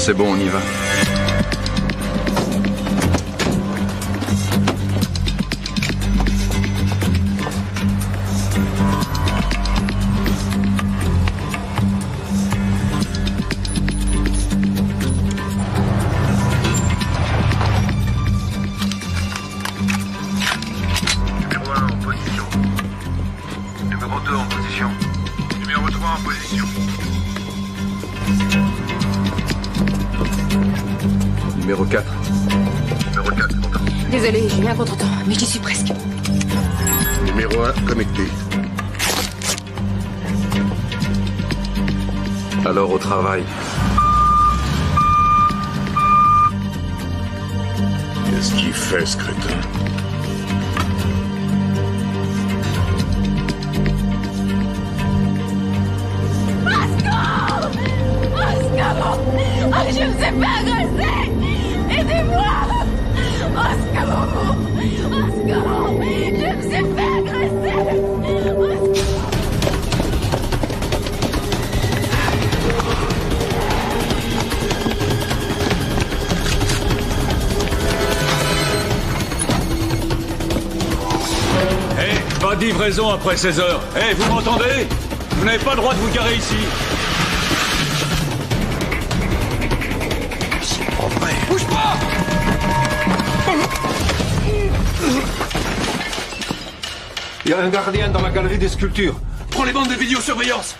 C'est bon, on y va. Numéro 1 en position. Numéro 2 en position. Numéro 3 en position. Numéro 4. Numéro 4, content. Désolé, j'ai eu un contretemps, mais j'y suis presque. Numéro 1, connecté. Alors au travail. Qu'est-ce qu'il fait, ce crétin? Oscar! Oh, je me suis fait agresser! Aidez-moi! Oscar! Oscar! Je me suis fait agresser! Oscar! Hey, pas de livraison après 16 heures. Hey, vous m'entendez? Vous n'avez pas le droit de vous garer ici. Bouge pas! Il y a un gardien dans la galerie des sculptures. Prends les bandes de vidéosurveillance.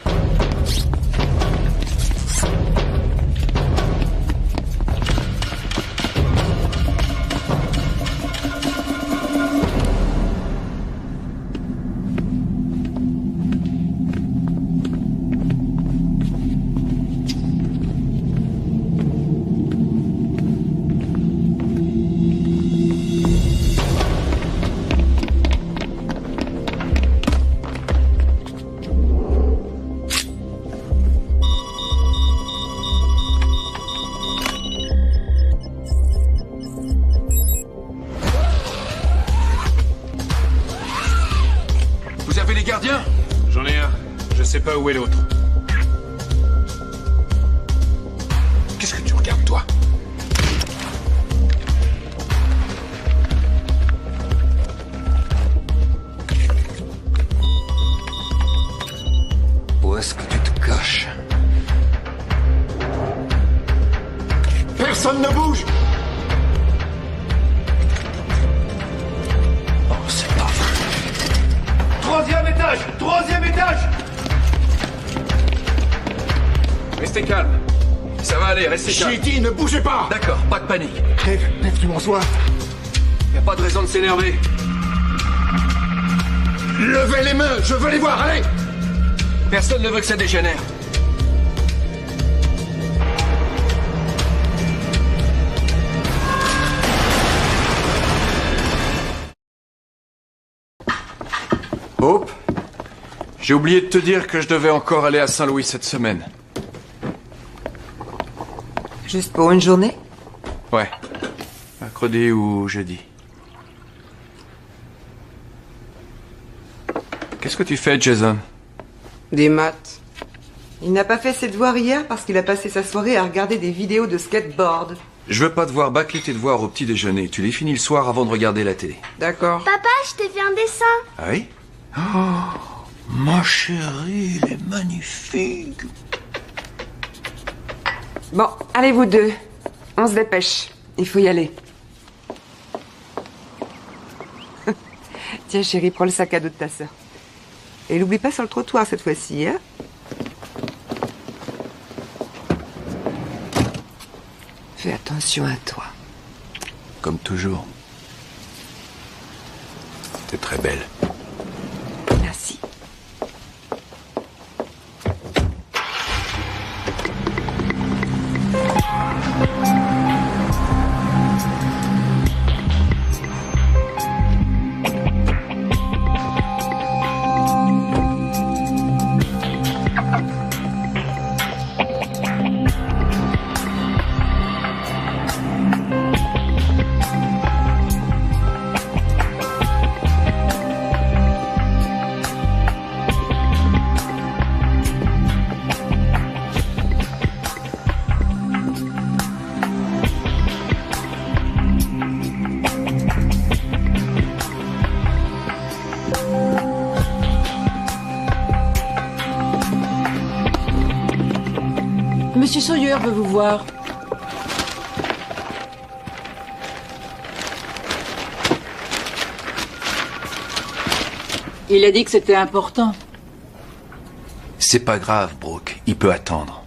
Vous avez les gardiens? J'en ai un. Je sais pas où est l'autre. Qu'est-ce que tu regardes, toi? Où est-ce que tu te caches? Personne ne bouge! Oh, c'est pas vrai. Troisième étage! Troisième étage! Restez calme. Ça va aller, restez calme. J'ai dit, ne bougez pas! D'accord, pas de panique. Neve, tu m'en sois. Y a pas de raison de s'énerver. Levez les mains, je veux les voir, allez! Personne ne veut que ça dégénère. Hope, j'ai oublié de te dire que je devais encore aller à Saint-Louis cette semaine. Juste pour une journée? Ouais, mercredi ou jeudi. Qu'est-ce que tu fais, Jason? Des maths. Il n'a pas fait ses devoirs hier parce qu'il a passé sa soirée à regarder des vidéos de skateboard. Je veux pas devoir bâcler tes devoirs au petit déjeuner. Tu les finis le soir avant de regarder la télé. D'accord. Papa, je t'ai fait un dessin. Ah oui? Ma chérie, il est magnifique. Bon, allez vous deux. On se dépêche. Il faut y aller. Tiens chérie, prends le sac à dos de ta sœur. Et l'oublie pas sur le trottoir cette fois-ci, hein? Fais attention à toi. Comme toujours. T'es très belle. Merci. Sawyer veut vous voir. Il a dit que c'était important. C'est pas grave, Brooke. Il peut attendre.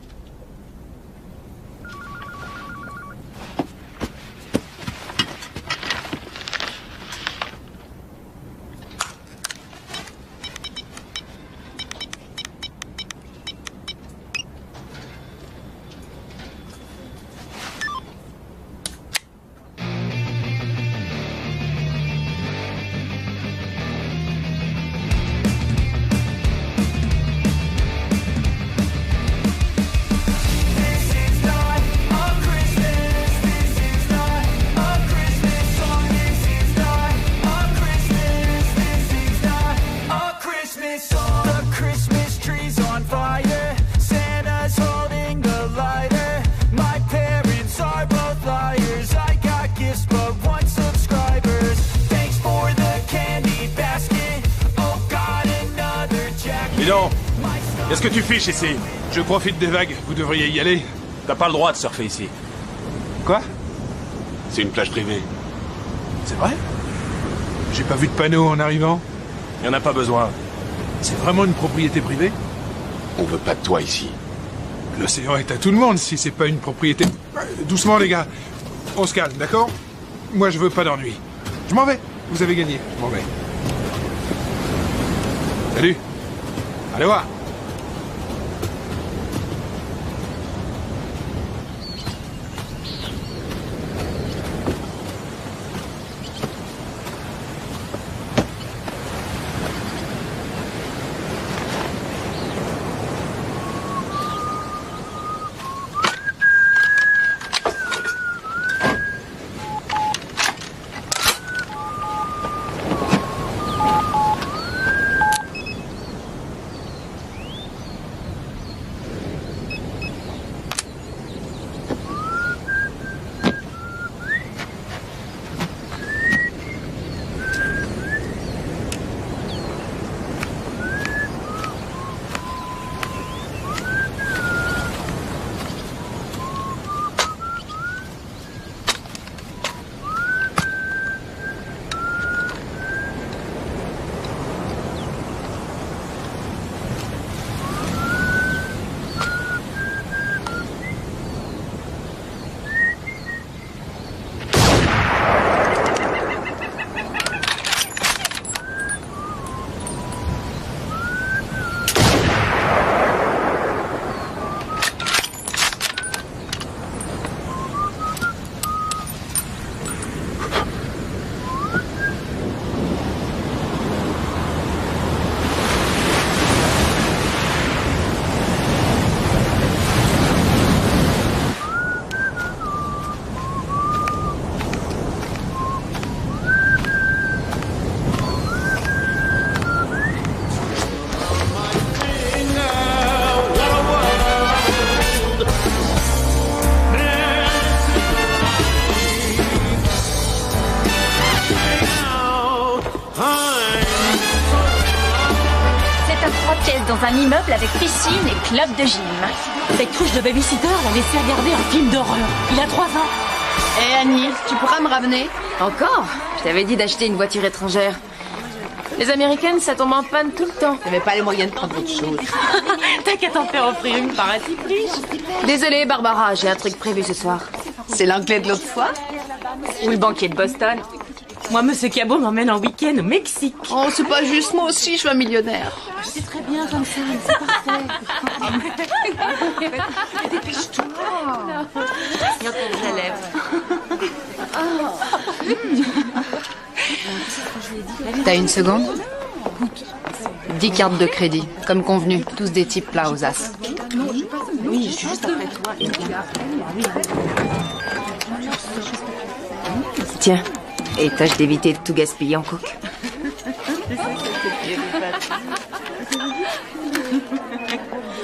Qu'est-ce que tu fiches ici? Je profite des vagues, vous devriez y aller. T'as pas le droit de surfer ici. Quoi? C'est une plage privée. C'est vrai? J'ai pas vu de panneau en arrivant. Y en a pas besoin. C'est vraiment une propriété privée? On veut pas de toi ici. L'océan est à tout le monde si c'est pas une propriété... Doucement les gars. On se calme, d'accord? Moi je veux pas d'ennui. Je m'en vais. Vous avez gagné. Je m'en vais. Salut. Allez voir. Dans un immeuble avec piscine et club de gym. Cette trouche de babysitter l'a laissé regarder un film d'horreur. Il a 3 ans. Hé Annie, tu pourras me ramener? Encore? Je t'avais dit d'acheter une voiture étrangère. Les Américaines, ça tombe en panne tout le temps. J'avais pas les moyens de prendre autre chose. T'as qu'à t'en faire offrir une par un type riche. Désolée, Barbara, j'ai un truc prévu ce soir. C'est l'anglais de l'autre fois? Ou le banquier de Boston. Moi, Monsieur Cabot m'emmène en week-end au Mexique. Oh, c'est pas juste, moi aussi, je suis un millionnaire. C'est très bien comme ça, c'est parfait. Dépêche-toi. T'as une seconde? 10 cartes de crédit, comme convenu, tous des types plats aux as. Oui, je suis juste après toi. Tiens, et tâche d'éviter de tout gaspiller en coke.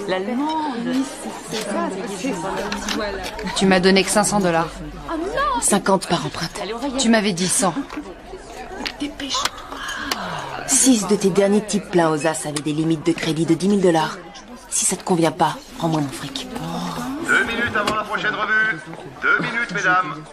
L'allemande. Tu m'as donné que $500. 50 par empreinte. Tu m'avais dit 100. 6 de tes derniers types pleins aux as avaient des limites de crédit de $10 000. Si ça te convient pas, rends-moi mon fric. 2 minutes 2 minutes, mesdames.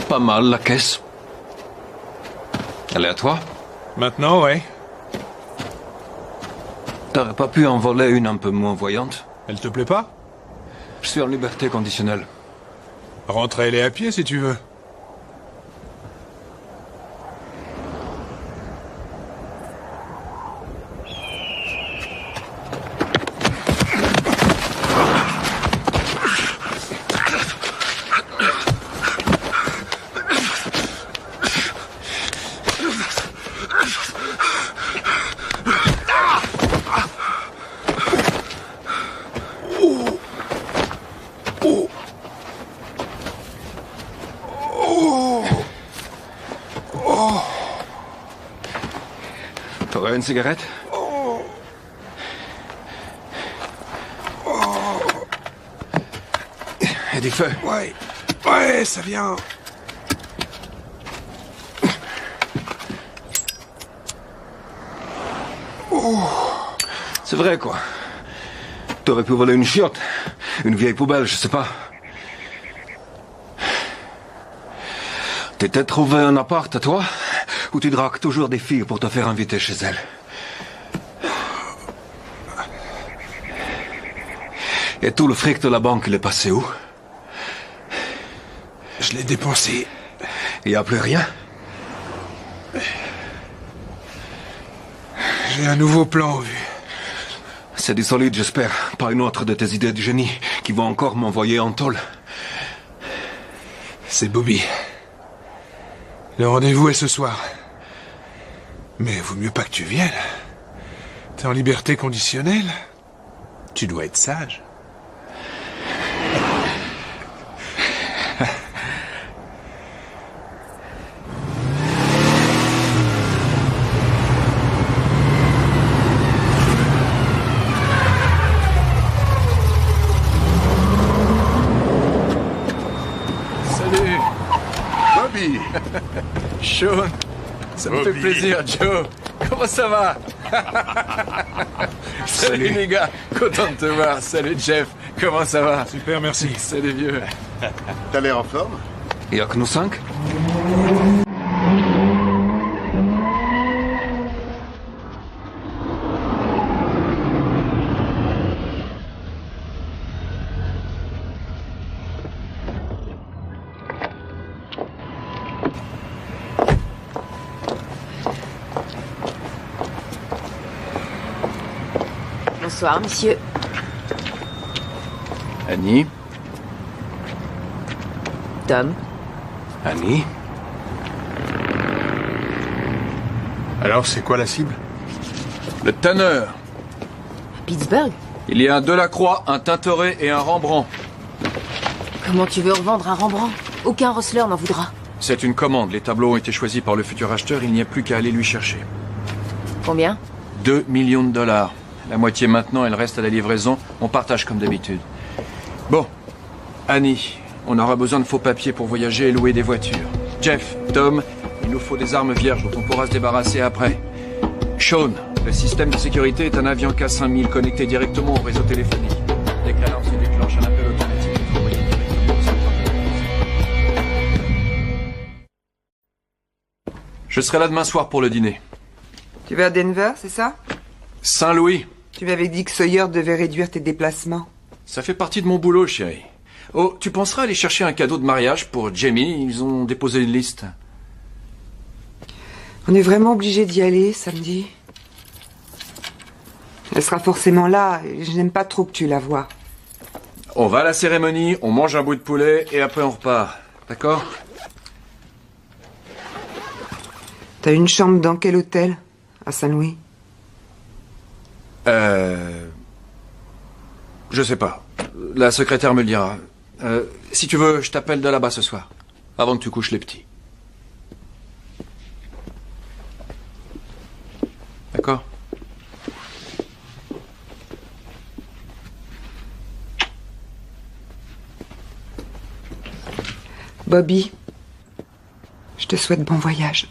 Pas mal, la caisse. Elle est à toi? Maintenant, ouais. T'aurais pas pu en voler une un peu moins voyante? Elle te plaît pas? Je suis en liberté conditionnelle. Rentre-les à pied si tu veux. T'aurais une cigarette? Et du feu? Ouais. Ouais, ça vient. C'est vrai, quoi. T'aurais pu voler une chiotte. Une vieille poubelle, je sais pas. T'étais trouvé un appart à toi? Ou tu dragues toujours des filles pour te faire inviter chez elles? Et tout le fric de la banque, il est passé où? Je l'ai dépensé. Il n'y a plus rien? J'ai un nouveau plan en vue. C'est du solide, j'espère. Pas une autre de tes idées de génie qui vont encore m'envoyer en tôle. C'est Bobby. Le rendez-vous est ce soir. Mais vaut mieux pas que tu viennes. T'es en liberté conditionnelle. Tu dois être sage. Salut, Bobby. Sean. Ça me fait plaisir, Joe. Comment ça va? Salut les gars, content de te voir. Salut Jeff, comment ça va? Super, merci. Salut vieux. T'as l'air en forme? Il y a que nous 5? Bonsoir, monsieur. Annie? Tom. Annie? Alors, c'est quoi la cible? Le tanneur. Pittsburgh? Il y a un Delacroix, un Tintoret et un Rembrandt. Comment tu veux revendre un Rembrandt? Aucun Rosler n'en voudra. C'est une commande. Les tableaux ont été choisis par le futur acheteur. Il n'y a plus qu'à aller lui chercher. Combien? 2 millions de dollars. La moitié maintenant, elle reste à la livraison. On partage comme d'habitude. Bon. Annie, on aura besoin de faux papiers pour voyager et louer des voitures. Jeff, Tom, il nous faut des armes vierges dont on pourra se débarrasser après. Sean, le système de sécurité est un avion K5000 connecté directement au réseau téléphonique. Dès que l'alarme se déclenche, un appel automatique est envoyé directement sur le téléphone. Je serai là demain soir pour le dîner. Tu vas à Denver, c'est ça? Saint-Louis. Tu m'avais dit que Sawyer devait réduire tes déplacements. Ça fait partie de mon boulot, chérie. Oh, tu penseras aller chercher un cadeau de mariage pour Jamie? Ils ont déposé une liste. On est vraiment obligé d'y aller samedi. Elle sera forcément là, et je n'aime pas trop que tu la vois. On va à la cérémonie, on mange un bout de poulet, et après on repart. D'accord? T'as une chambre dans quel hôtel? À Saint-Louis? Je sais pas. La secrétaire me le dira. Si tu veux, je t'appelle de là-bas ce soir. Avant que tu couches les petits. D'accord? Bobby, je te souhaite bon voyage.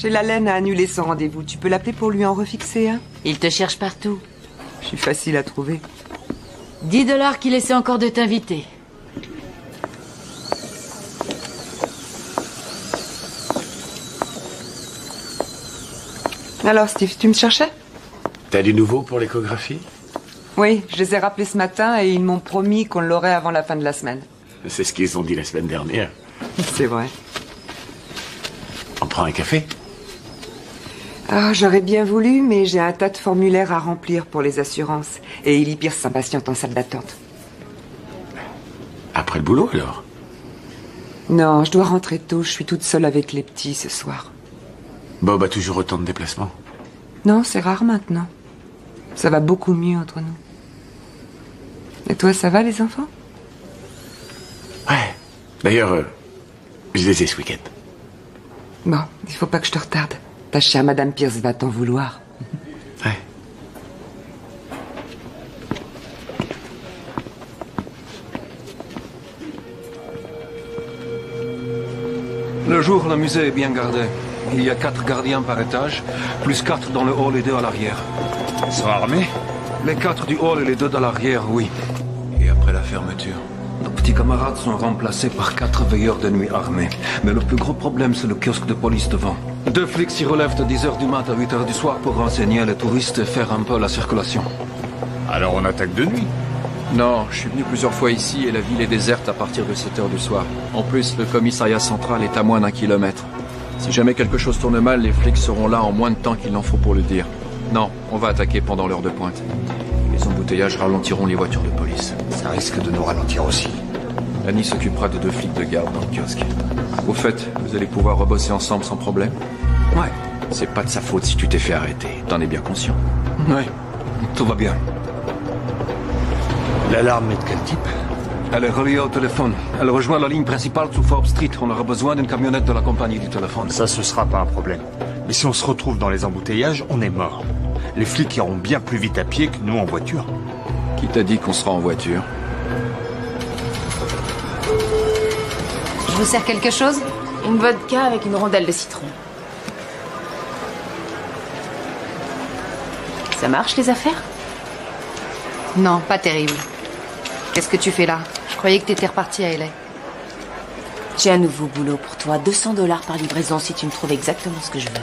La laine a annulé son rendez-vous. Tu peux l'appeler pour lui en refixer un? Il te cherche partout. Je suis facile à trouver. 10 $ qu'il essaie encore de t'inviter. Alors, Steve, tu me cherchais? T'as du nouveau pour l'échographie? Oui, je les ai rappelés ce matin et ils m'ont promis qu'on l'aurait avant la fin de la semaine. C'est ce qu'ils ont dit la semaine dernière. C'est vrai. On prend un café? Ah, j'aurais bien voulu, mais j'ai un tas de formulaires à remplir pour les assurances. Et Ellie Pierce s'impatiente en salle d'attente. Après le boulot, alors? Non, je dois rentrer tôt. Je suis toute seule avec les petits ce soir. Bob a toujours autant de déplacements? Non, c'est rare maintenant. Ça va beaucoup mieux entre nous. Et toi, ça va, les enfants? Ouais. D'ailleurs, je les ai ce week-end. Bon, il faut pas que je te retarde. Ta chère Madame Pierce va t'en vouloir. Ouais. Le jour, le musée est bien gardé. Il y a 4 gardiens par étage, plus 4 dans le hall et 2 à l'arrière. Ils sont armés? Les 4 du hall et les 2 de l'arrière, oui. Et après la fermeture, nos petits camarades sont remplacés par 4 veilleurs de nuit armés. Mais le plus gros problème, c'est le kiosque de police devant. 2 flics s'y relèvent de 10h du mat à 8h du soir pour renseigner les touristes et faire un peu la circulation. Alors on attaque de nuit? Non, je suis venu plusieurs fois ici et la ville est déserte à partir de 7h du soir. En plus, le commissariat central est à moins d'1 kilomètre. Si jamais quelque chose tourne mal, les flics seront là en moins de temps qu'il n'en faut pour le dire. Non, on va attaquer pendant l'heure de pointe. Les embouteillages ralentiront les voitures de police. Ça risque de nous ralentir aussi. Annie s'occupera de 2 flics de garde dans le kiosque. Au fait, vous allez pouvoir rebosser ensemble sans problème? Ouais. C'est pas de sa faute si tu t'es fait arrêter. T'en es bien conscient. Ouais, tout va bien. L'alarme est de quel type? Elle est reliée au téléphone. Elle rejoint la ligne principale sous Forbes Street. On aura besoin d'une camionnette de la compagnie du téléphone. Ça, ce sera pas un problème. Mais si on se retrouve dans les embouteillages, on est mort. Les flics iront bien plus vite à pied que nous en voiture. Qui t'a dit qu'on sera en voiture? Je vous sers quelque chose? Une vodka avec une rondelle de citron. Ça marche, les affaires? Non, pas terrible. Qu'est-ce que tu fais là? Je croyais que t'étais reparti à LA. J'ai un nouveau boulot pour toi. $200 par livraison si tu me trouves exactement ce que je veux.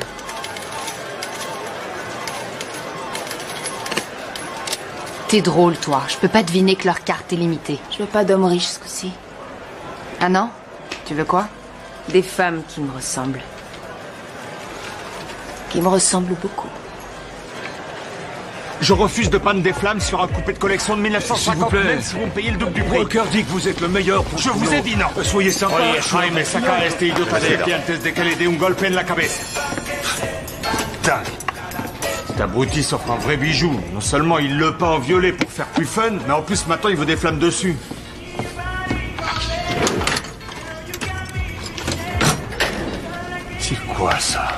T'es drôle, toi. Je peux pas deviner que leur carte est limitée. Je veux pas d'hommes riches ce coup-ci. Ah non? Tu veux quoi? Des femmes qui me ressemblent. Qui me ressemblent beaucoup. Je refuse de peindre des flammes sur un coupé de collection de 1950, même si vous me payez le double du prix. Walker dit que vous êtes le meilleur pour... Je vous ai dit non. Soyez sympa. Oye, Jaime, saca a este idiota de aquí antes de que le dé un golpe en la cabeza. Putain. Cet abruti s'offre un vrai bijou. Non seulement il le peint en violet pour faire plus fun, mais en plus maintenant il veut des flammes dessus. C'est quoi ça?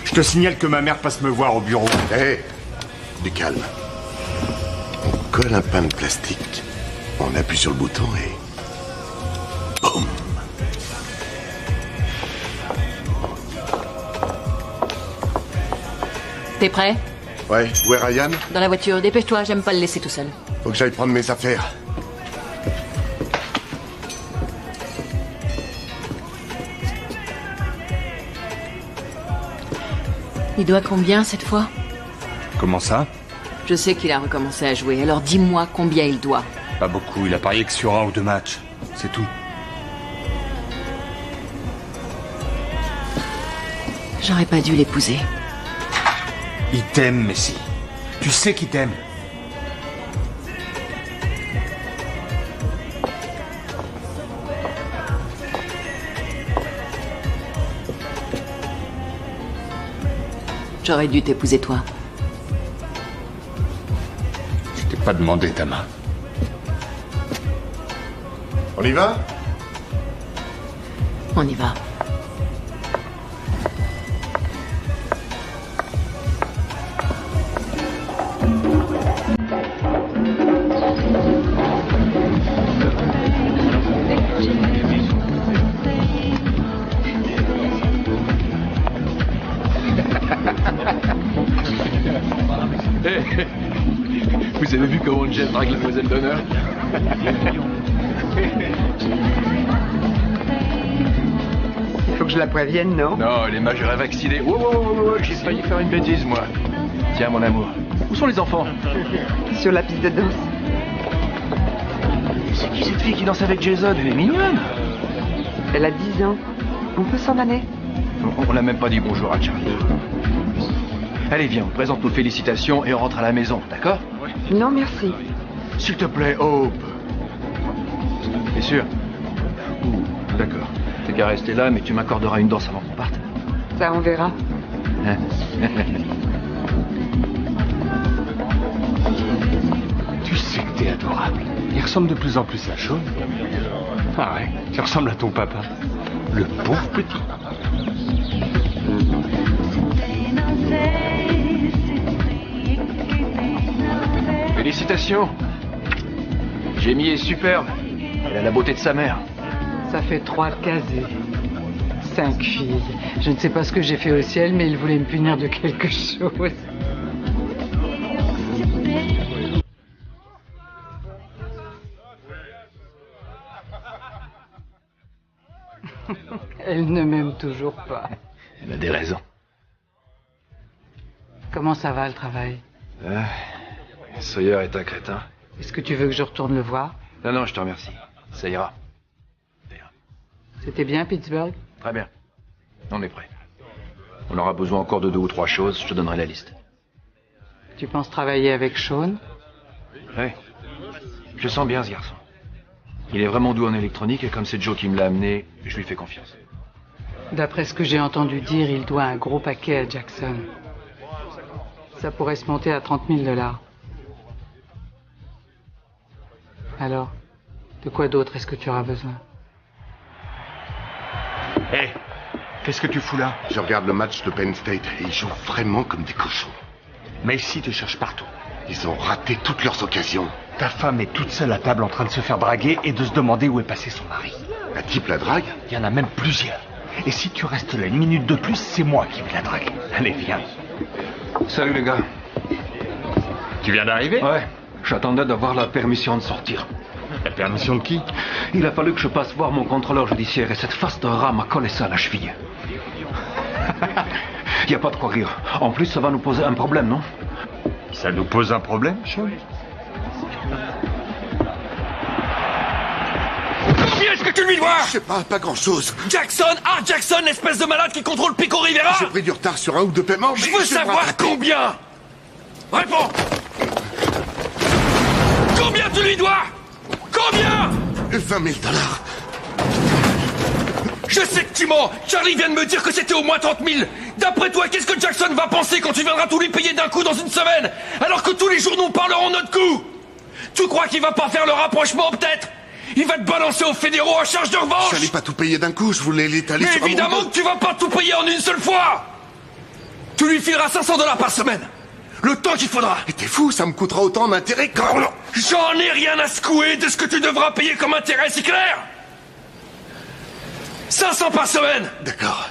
Je te signale que ma mère passe me voir au bureau. Hé, du calme. On colle un pain de plastique, on appuie sur le bouton et... boum. T'es prêt? Ouais, où est Ryan? Dans la voiture, dépêche-toi, j'aime pas le laisser tout seul. Faut que j'aille prendre mes affaires. Il doit combien cette fois? Comment ça? Je sais qu'il a recommencé à jouer, alors dis-moi combien il doit. Pas beaucoup, il a parié que sur 1 ou 2 matchs. C'est tout. J'aurais pas dû l'épouser. Il t'aime, Messi. Tu sais qu'il t'aime. J'aurais dû t'épouser toi. Je t'ai pas demandé ta main. On y va? On y va. Vous avez vu comment Jeff drague la demoiselle d'honneur? Il faut que je la prévienne, non? Non, elle est majeure et vaccinée. Oh, j'ai failli faire une bêtise, moi. Tiens, mon amour. Où sont les enfants? Sur la piste de danse. C'est qui cette fille qui danse avec Jason? Elle est mignonne. Elle a 10 ans. On peut s'en aller? On n'a même pas dit bonjour à Charlie. Allez, viens, on présente nos félicitations et on rentre à la maison, d'accord? Non, merci. S'il te plaît, Hope. T'es sûr? D'accord. T'es qu'à rester là, mais tu m'accorderas une danse avant qu'on parte. Ça, on verra. Hein? Tu sais que t'es adorable. Il ressemble de plus en plus à Sean. Ah ouais, tu ressembles à ton papa. Le pauvre petit. Félicitations. Jamie est superbe. Elle a la beauté de sa mère. Ça fait 3 casés. 5 filles. Je ne sais pas ce que j'ai fait au ciel, mais il voulait me punir de quelque chose. Elle ne m'aime toujours pas. Elle a des raisons. Comment ça va, le travail? Sawyer est un crétin. Est-ce que tu veux que je retourne le voir? Non, je te remercie. Ça ira. C'était bien, Pittsburgh? Très bien. On est prêt. On aura besoin encore de 2 ou 3 choses. Je te donnerai la liste. Tu penses travailler avec Sean? Oui. Je sens bien ce garçon. Il est vraiment doux en électronique et comme c'est Joe qui me l'a amené, je lui fais confiance. D'après ce que j'ai entendu dire, il doit un gros paquet à Jackson. Ça pourrait se monter à $30,000. Alors, de quoi d'autre est-ce que tu auras besoin? Hé, qu'est-ce que tu fous là? Je regarde le match de Penn State et ils jouent vraiment comme des cochons. Mais ici, tu cherches partout. Ils ont raté toutes leurs occasions. Ta femme est toute seule à table en train de se faire draguer et de se demander où est passé son mari. Un type la drague? Il y en a même plusieurs. Et si tu restes là une minute de plus, c'est moi qui vais la draguer. Allez, viens. Salut les gars. Tu viens d'arriver? Ouais, j'attendais d'avoir la permission de sortir. La permission de qui? Il a fallu que je passe voir mon contrôleur judiciaire et cette face de rat m'a collé ça à la cheville. Y a pas de quoi rire. En plus, ça va nous poser un problème, non? Ça nous pose un problème, Sean? Combien est-ce que tu lui dois? Je sais pas grand-chose. Jackson! Ah, Jackson, l'espèce de malade qui contrôle Pico Rivera! J'ai pris du retard sur un ou deux paiements, mais je veux savoir combien! Réponds! Combien tu lui dois? Combien? 20 000 $. Je sais que tu mens! Charlie vient de me dire que c'était au moins 30 000! D'après toi, qu'est-ce que Jackson va penser quand tu viendras tout lui payer d'un coup dans une semaine? Alors que tous les journaux parleront notre coup! Tu crois qu'il va pas faire le rapprochement, peut-être? Il va te balancer aux fédéraux en charge de revanche! J'allais pas tout payer d'un coup, je voulais l'étaler sur un montant. Évidemment que tu vas pas tout payer en une seule fois! Tu lui fileras 500 $ par semaine! Le temps qu'il faudra! Mais t'es fou, ça me coûtera autant en intérêt que... J'en ai rien à secouer de ce que tu devras payer comme intérêt, c'est clair? 500 par semaine! D'accord.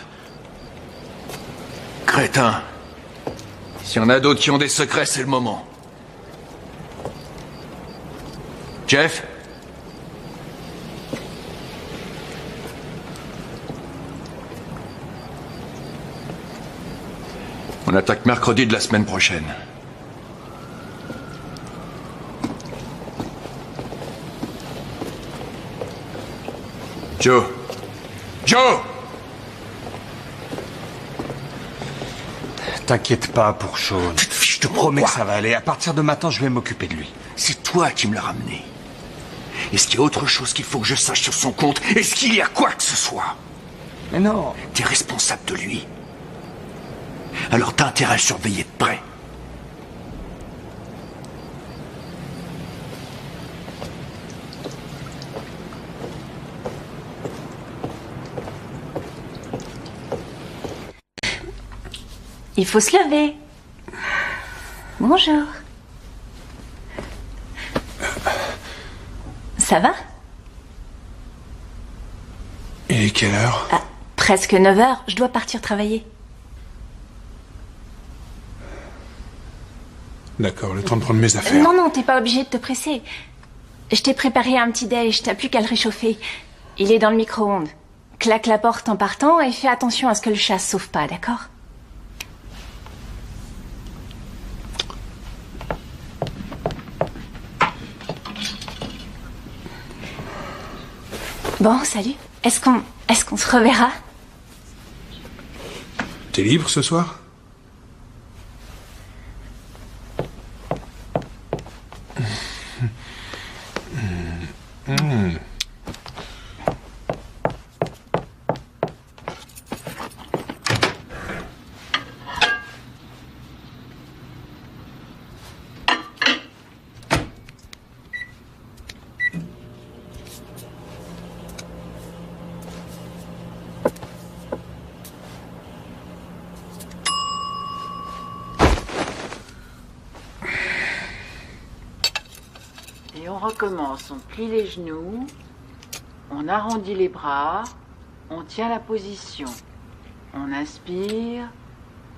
Crétin. S'il y en a d'autres qui ont des secrets, c'est le moment. Jeff? On attaque mercredi de la semaine prochaine. Joe! Joe! T'inquiète pas pour Sean. Je te promets que ça va aller. À partir de maintenant, je vais m'occuper de lui. C'est toi qui me l'as ramené. Est-ce qu'il y a autre chose qu'il faut que je sache sur son compte? Est-ce qu'il y a quoi que ce soit? Mais non. T'es responsable de lui. Alors t'as intérêt à le surveiller de près. Il faut se lever. Bonjour. Ça va? Il est quelle heure? Ah, presque 9 h, je dois partir travailler. D'accord, le temps de prendre mes affaires. Non, t'es pas obligé de te presser. Je t'ai préparé un petit déj, t'as plus qu'à le réchauffer. Il est dans le micro-ondes. Claque la porte en partant et fais attention à ce que le chat se sauve pas, d'accord? Bon, salut. Est-ce qu'on se reverra? T'es libre ce soir? Et on recommence, on plie les genoux, on arrondit les bras, on tient la position. On inspire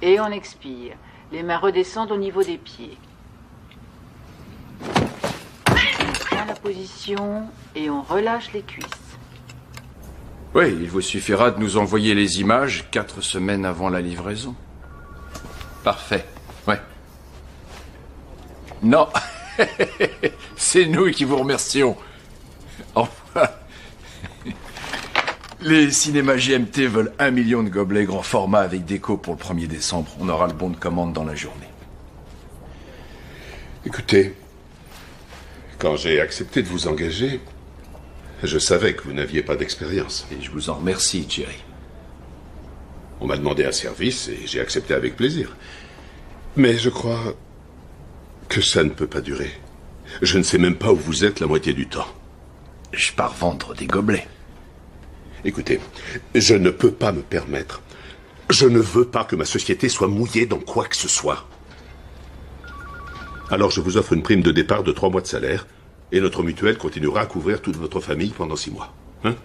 et on expire. Les mains redescendent au niveau des pieds. On tient la position et on relâche les cuisses. Oui, il vous suffira de nous envoyer les images 4 semaines avant la livraison. Parfait, ouais. Non, c'est nous qui vous remercions. Enfin, les cinémas GMT veulent 1 million de gobelets grand format avec déco pour le 1er décembre. On aura le bon de commande dans la journée. Écoutez, quand j'ai accepté de vous engager, je savais que vous n'aviez pas d'expérience. Et je vous en remercie, Jerry. On m'a demandé un service et j'ai accepté avec plaisir. Mais je crois que ça ne peut pas durer. Je ne sais même pas où vous êtes la moitié du temps. Je pars vendre des gobelets. Écoutez, je ne peux pas me permettre. Je ne veux pas que ma société soit mouillée dans quoi que ce soit. Alors je vous offre une prime de départ de 3 mois de salaire, et notre mutuelle continuera à couvrir toute votre famille pendant 6 mois. Hein?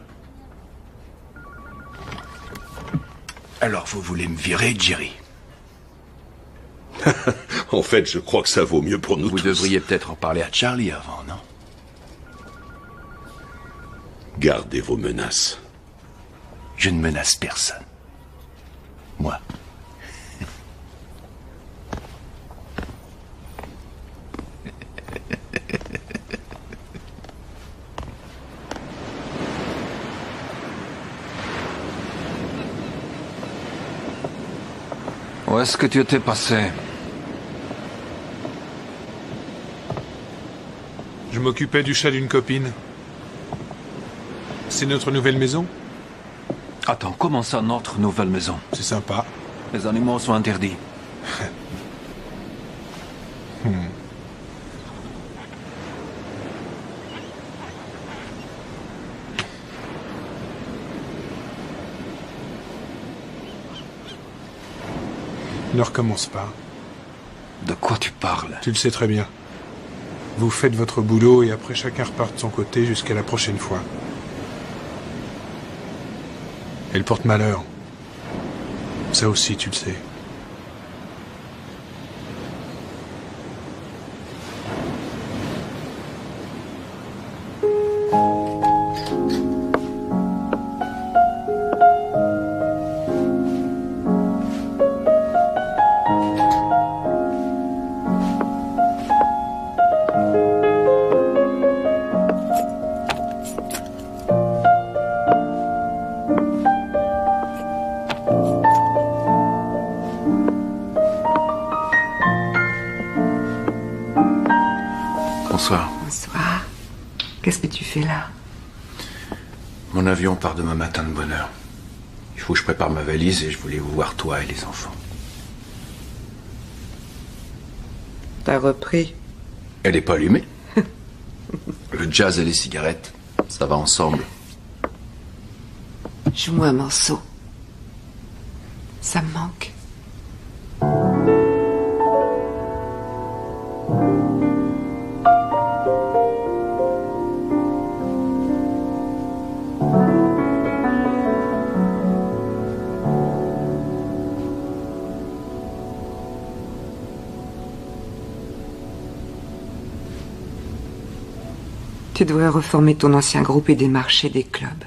Alors vous voulez me virer, Jerry? En fait, je crois que ça vaut mieux pour nous tous. Vous devriez peut-être en parler à Charlie avant, non? Gardez vos menaces. Je ne menace personne. Moi. Où est-ce que tu étais passé? Je m'occupais du chat d'une copine. C'est notre nouvelle maison? Attends, comment ça, notre nouvelle maison? C'est sympa. Les animaux sont interdits. Ne recommence pas. De quoi tu parles? Tu le sais très bien. Vous faites votre boulot et après chacun repart de son côté jusqu'à la prochaine fois. Elle porte malheur. Ça aussi, tu le sais. Bonsoir. Bonsoir. Qu'est-ce que tu fais là? Mon avion part demain matin de bonne heure. Il faut que je prépare ma valise et je voulais vous voir toi et les enfants. T'as repris? Elle n'est pas allumée. Le jazz et les cigarettes, ça va ensemble. Joue-moi un morceau. Ça me manque. Tu devrais reformer ton ancien groupe et démarcher des clubs.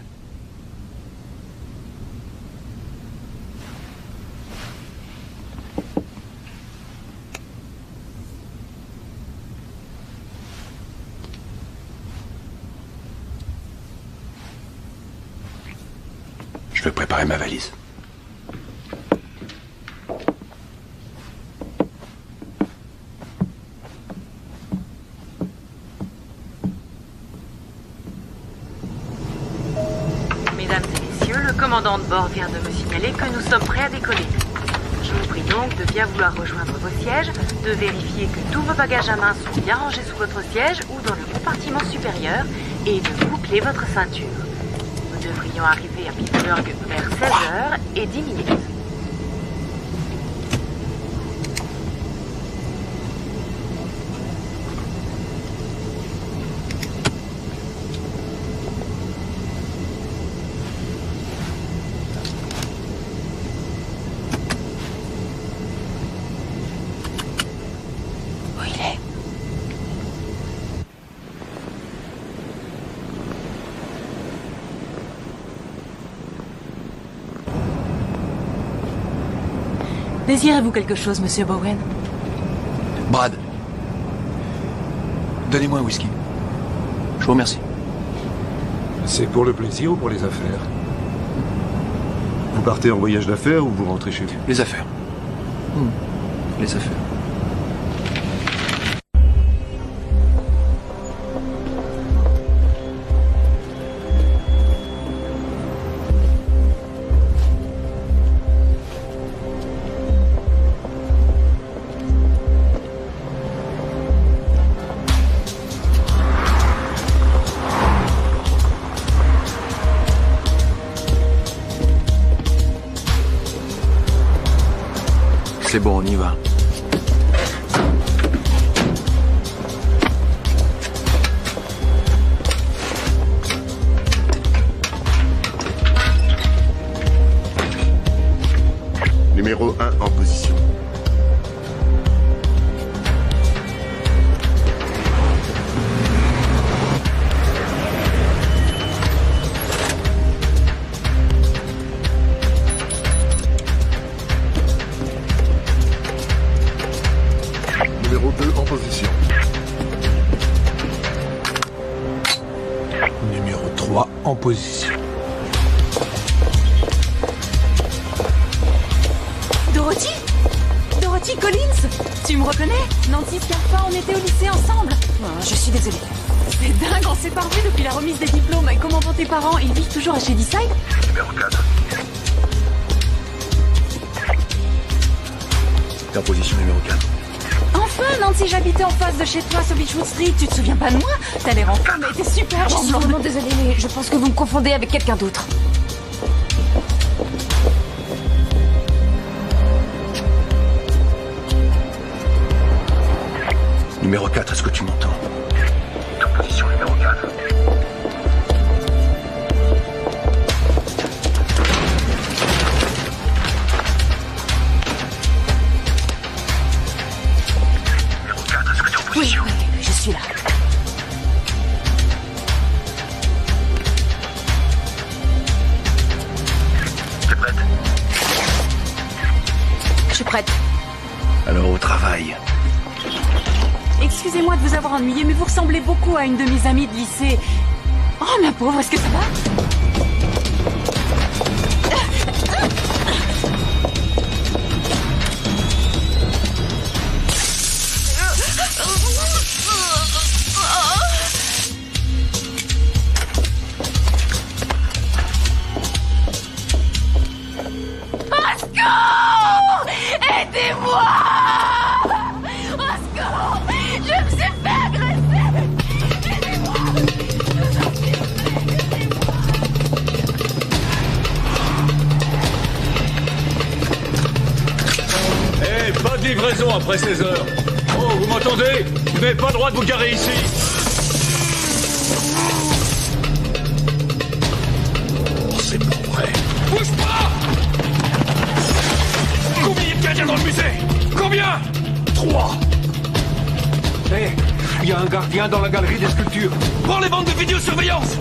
Je vais préparer ma valise. Mesdames et messieurs, le commandant de bord vient de me signaler que nous sommes prêts à décoller. Je vous prie donc de bien vouloir rejoindre vos sièges, de vérifier que tous vos bagages à main sont bien rangés sous votre siège ou dans le compartiment supérieur et de boucler votre ceinture. Nous devrions arriver à Pittsburgh vers 16h et 10 minutes. Où il est? Désirez-vous quelque chose, monsieur Bowen? Brad, donnez-moi un whisky. Je vous remercie. C'est pour le plaisir ou pour les affaires? Vous partez en voyage d'affaires ou vous rentrez chez vous? Les affaires. Les affaires. C'est bon, on y va. Numéro 1 en position. Numéro 2 en position. Numéro 3 en position. Dorothy Dorothy Collins. Tu me reconnais? Nancy Scarpa, on était au lycée ensemble. Oh, je suis désolée. C'est dingue, on s'est pas revus depuis la remise des diplômes. Et comment vont tes parents? Ils vivent toujours à Shadyside? Numéro 4. T'es en position numéro 4. Enfin, Nancy, j'habitais en face de chez toi sur Beechwood Street. Tu te souviens pas de moi? T'as l'air en femme, mais t'es super Je suis blonde. vraiment désolée, mais je pense que vous me confondez avec quelqu'un d'autre. Numéro 4, est-ce que tu m'entends? En position numéro 4. Numéro 4, est-ce que tu es en position? Oui, je suis là. T'es prête? Je suis prête. Alors au travail. Excusez-moi de vous avoir ennuyé, mais vous ressemblez beaucoup à une de mes amies de lycée. Oh, ma pauvre, est-ce que ça va? Au secours! Aidez-moi! Au secours! Je me suis fait agresser! Aidez-moi! Eh, pas de livraison après 16 heures. Oh, vous m'entendez? Vous n'avez pas le droit de vous garer ici. Oh, c'est pas vrai. Bouge pas! Combien il y a de gardiens dans le musée? Combien? 3. Hé, il y a un gardien dans la galerie des sculptures. Prends les bandes de vidéosurveillance!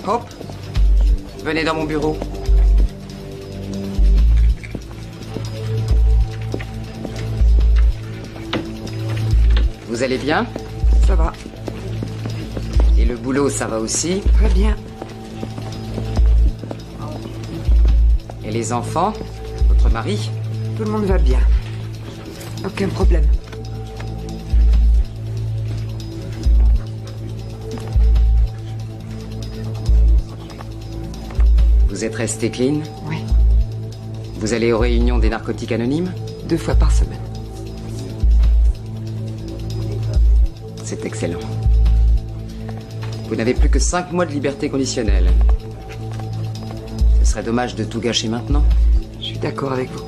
Hop, venez dans mon bureau. Vous allez bien? Ça va. Et le boulot, ça va aussi? Très bien. Et les enfants? Votre mari? Tout le monde va bien. Aucun problème. Vous êtes resté clean? Oui. Vous allez aux réunions des narcotiques anonymes? 2 fois par semaine. C'est excellent. Vous n'avez plus que 5 mois de liberté conditionnelle. Ce serait dommage de tout gâcher maintenant. Je suis d'accord avec vous.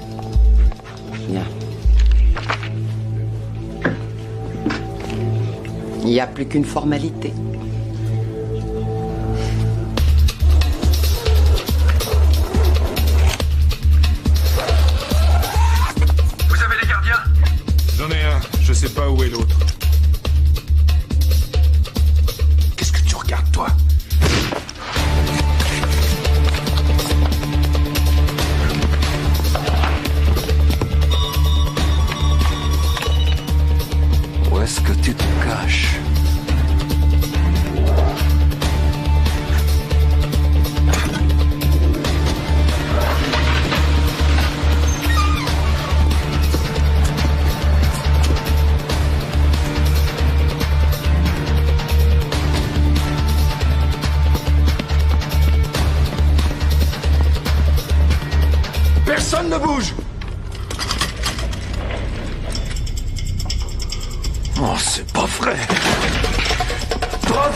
Bien. Il n'y a plus qu'une formalité. Vous avez des gardiens? J'en ai un, je sais pas où est l'autre. Qu'est-ce que tu regardes, toi? Où est-ce que tu te caches?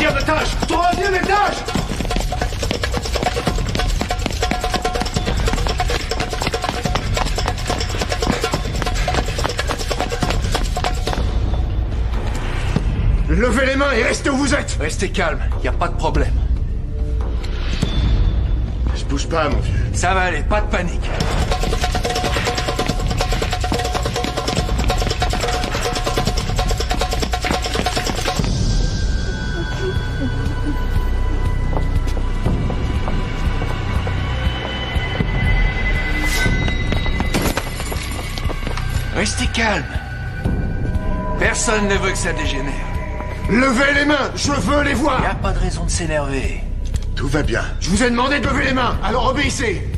Troisième étage! Troisième étage! Levez les mains et restez où vous êtes! Restez calme, y a pas de problème. Je bouge pas, mon vieux. Ça va aller, pas de panique. Restez calme. Personne ne veut que ça dégénère. Levez les mains! Je veux les voir! Y a pas de raison de s'énerver. Tout va bien. Je vous ai demandé de lever les mains, alors obéissez!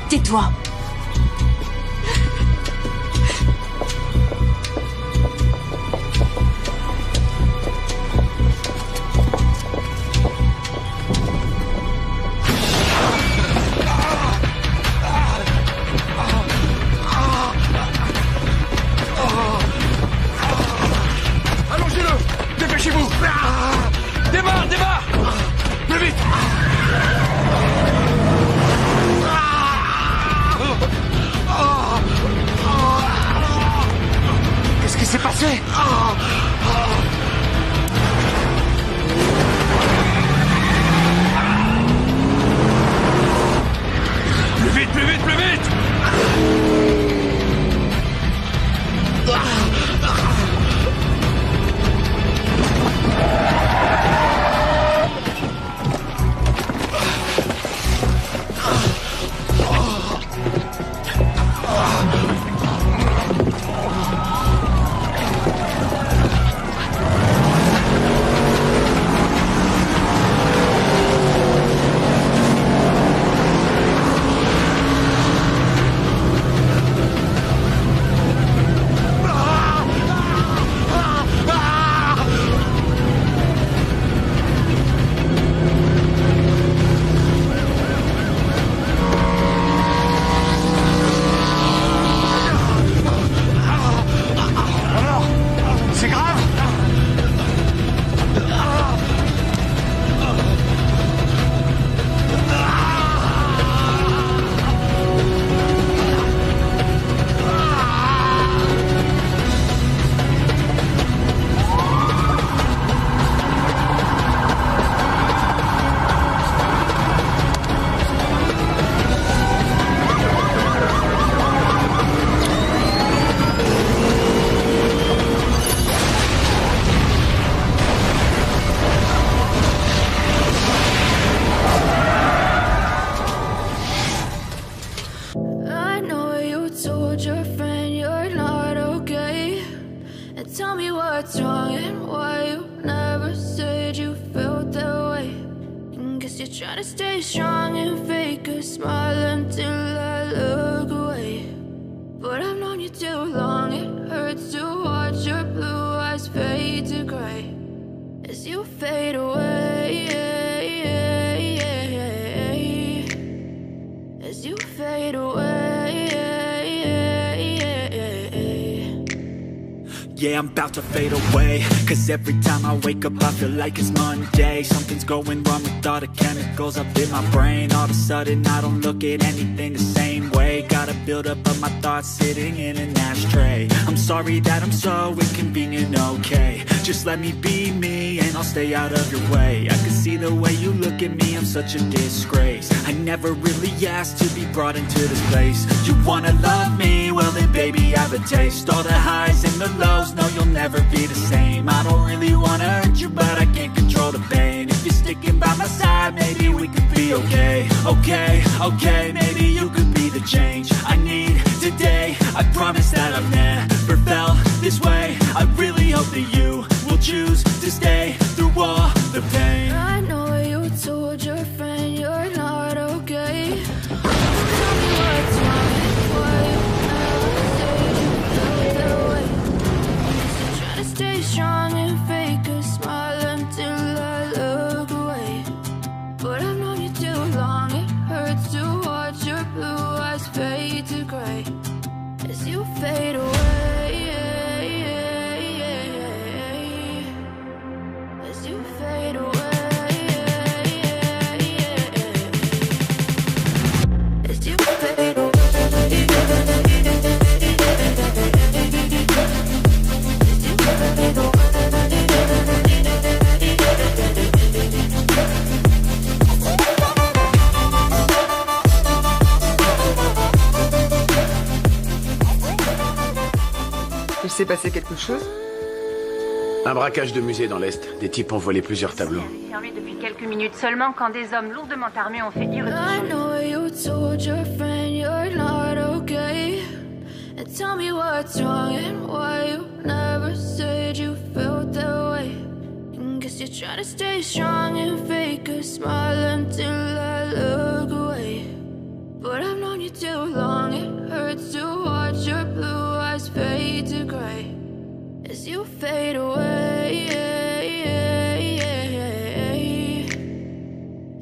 Tais-toi. Allongez-le! Dépêchez-vous! Démarre, démarre! Plus vite! Qu'est-ce qui s'est passé? Plus vite, plus vite, plus vite! C'est grave! I know you told your friend you're not okay. And tell me what's wrong and why you never said you felt that way. And guess you're trying to stay strong and fake a smile until I look away. But I've known you too long, it hurts to watch your blue eyes fade to gray as you fade away. As you fade away. Yeah, I'm about to fade away. Cause every time I wake up I feel like it's Monday. Something's going wrong with all the chemicals up in my brain. All of a sudden I don't look at anything the same way. Got a buildup of my thoughts sitting in an ashtray. I'm sorry that I'm so inconvenient, okay. Just let me be me and I'll stay out of your way. I can see the way you look at me, I'm such a disgrace. I never really asked to be brought into this place. You wanna love me? Well then baby I have a taste. All the highs and the lows, no you'll never be the same. I don't really wanna hurt you but I can't control the pain. If you're sticking by my side maybe we could be okay. Okay, maybe you could be the change I need today. I promise that I've never felt this way. I really hope that you will choose to stay through all the pain. I know you told your friend you're not okay. Tell me what's wrong and why you never said you felt that way. So try to stay strong and fake a smile until I look away. But I've known you too long, it hurts to watch your blue eyes fade to gray as you fade away. As you fade away. As you fade away. Il s'est passé quelque chose? Un braquage de musée dans l'Est. Des types ont volé plusieurs tableaux. Sur lui depuis quelques minutes seulement quand des hommes lourdement armés ont fait irréduction. I know you told your friend you're not okay. And tell me what's wrong and why you never said you felt that way. And guess you're trying to stay strong and fake a smile until I look away. But I've known you too long, it hurts to watch your blue eyes fade to gray as you fade away.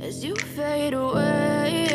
As you fade away.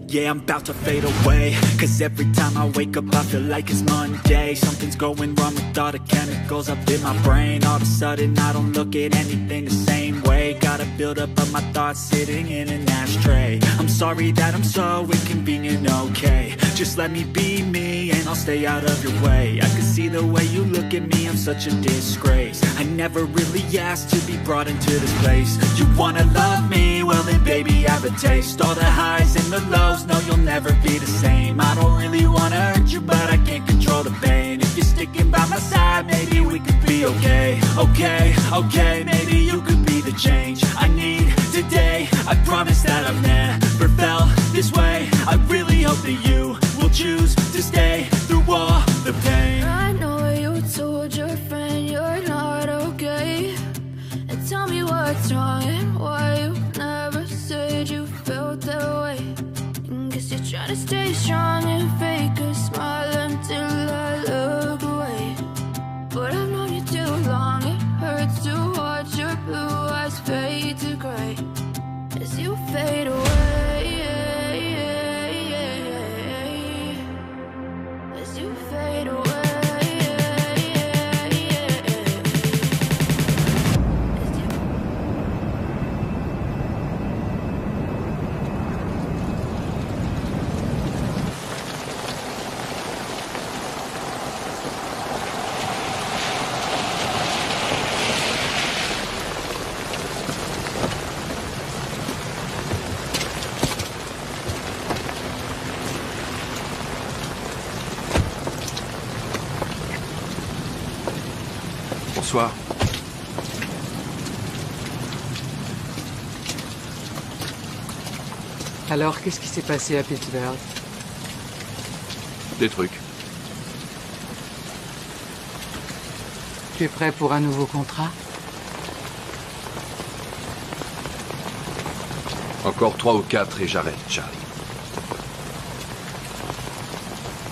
Yeah, I'm about to fade away. Cause every time I wake up I feel like it's Monday. Something's going wrong with all the chemicals up in my brain. All of a sudden I don't look at anything the same way. Got a buildup of my thoughts sitting in an ashtray. I'm sorry that I'm so inconvenient, okay. Just let me be me and I'll stay out of your way. I can see the way you look at me, I'm such a disgrace. I never really asked to be brought into this place. You wanna love me? Well then baby I have a taste. All the highs and the lows, no you'll never be the same. I don't really wanna hurt you but I can't control the pain. If you're sticking by my side maybe we could be okay. Okay, maybe you could be the change I need today. I promise that I've never felt this way. I really hope that you will choose to stay through all the pain. I know you told your friend you're not okay. And tell me what's wrong and why you never said you felt that way. And guess you're trying to stay strong and fake a smile until I look away. But I've known you too long, it hurts to watch your blue eyes fade to gray as you fade away. As you fade away. Bonsoir. Alors, qu'est-ce qui s'est passé à Pittsburgh? Des trucs. Tu es prêt pour un nouveau contrat? Encore 3 ou 4 et j'arrête, Charlie.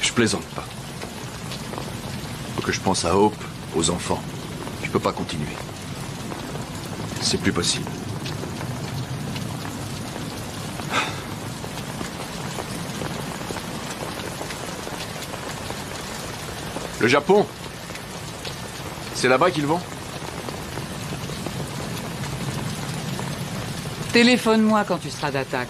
Je plaisante pas. Faut que je pense à Hope, aux enfants. Je peux pas continuer. C'est plus possible. Le Japon? C'est là-bas qu'ils vont? Téléphone-moi quand tu seras d'attaque.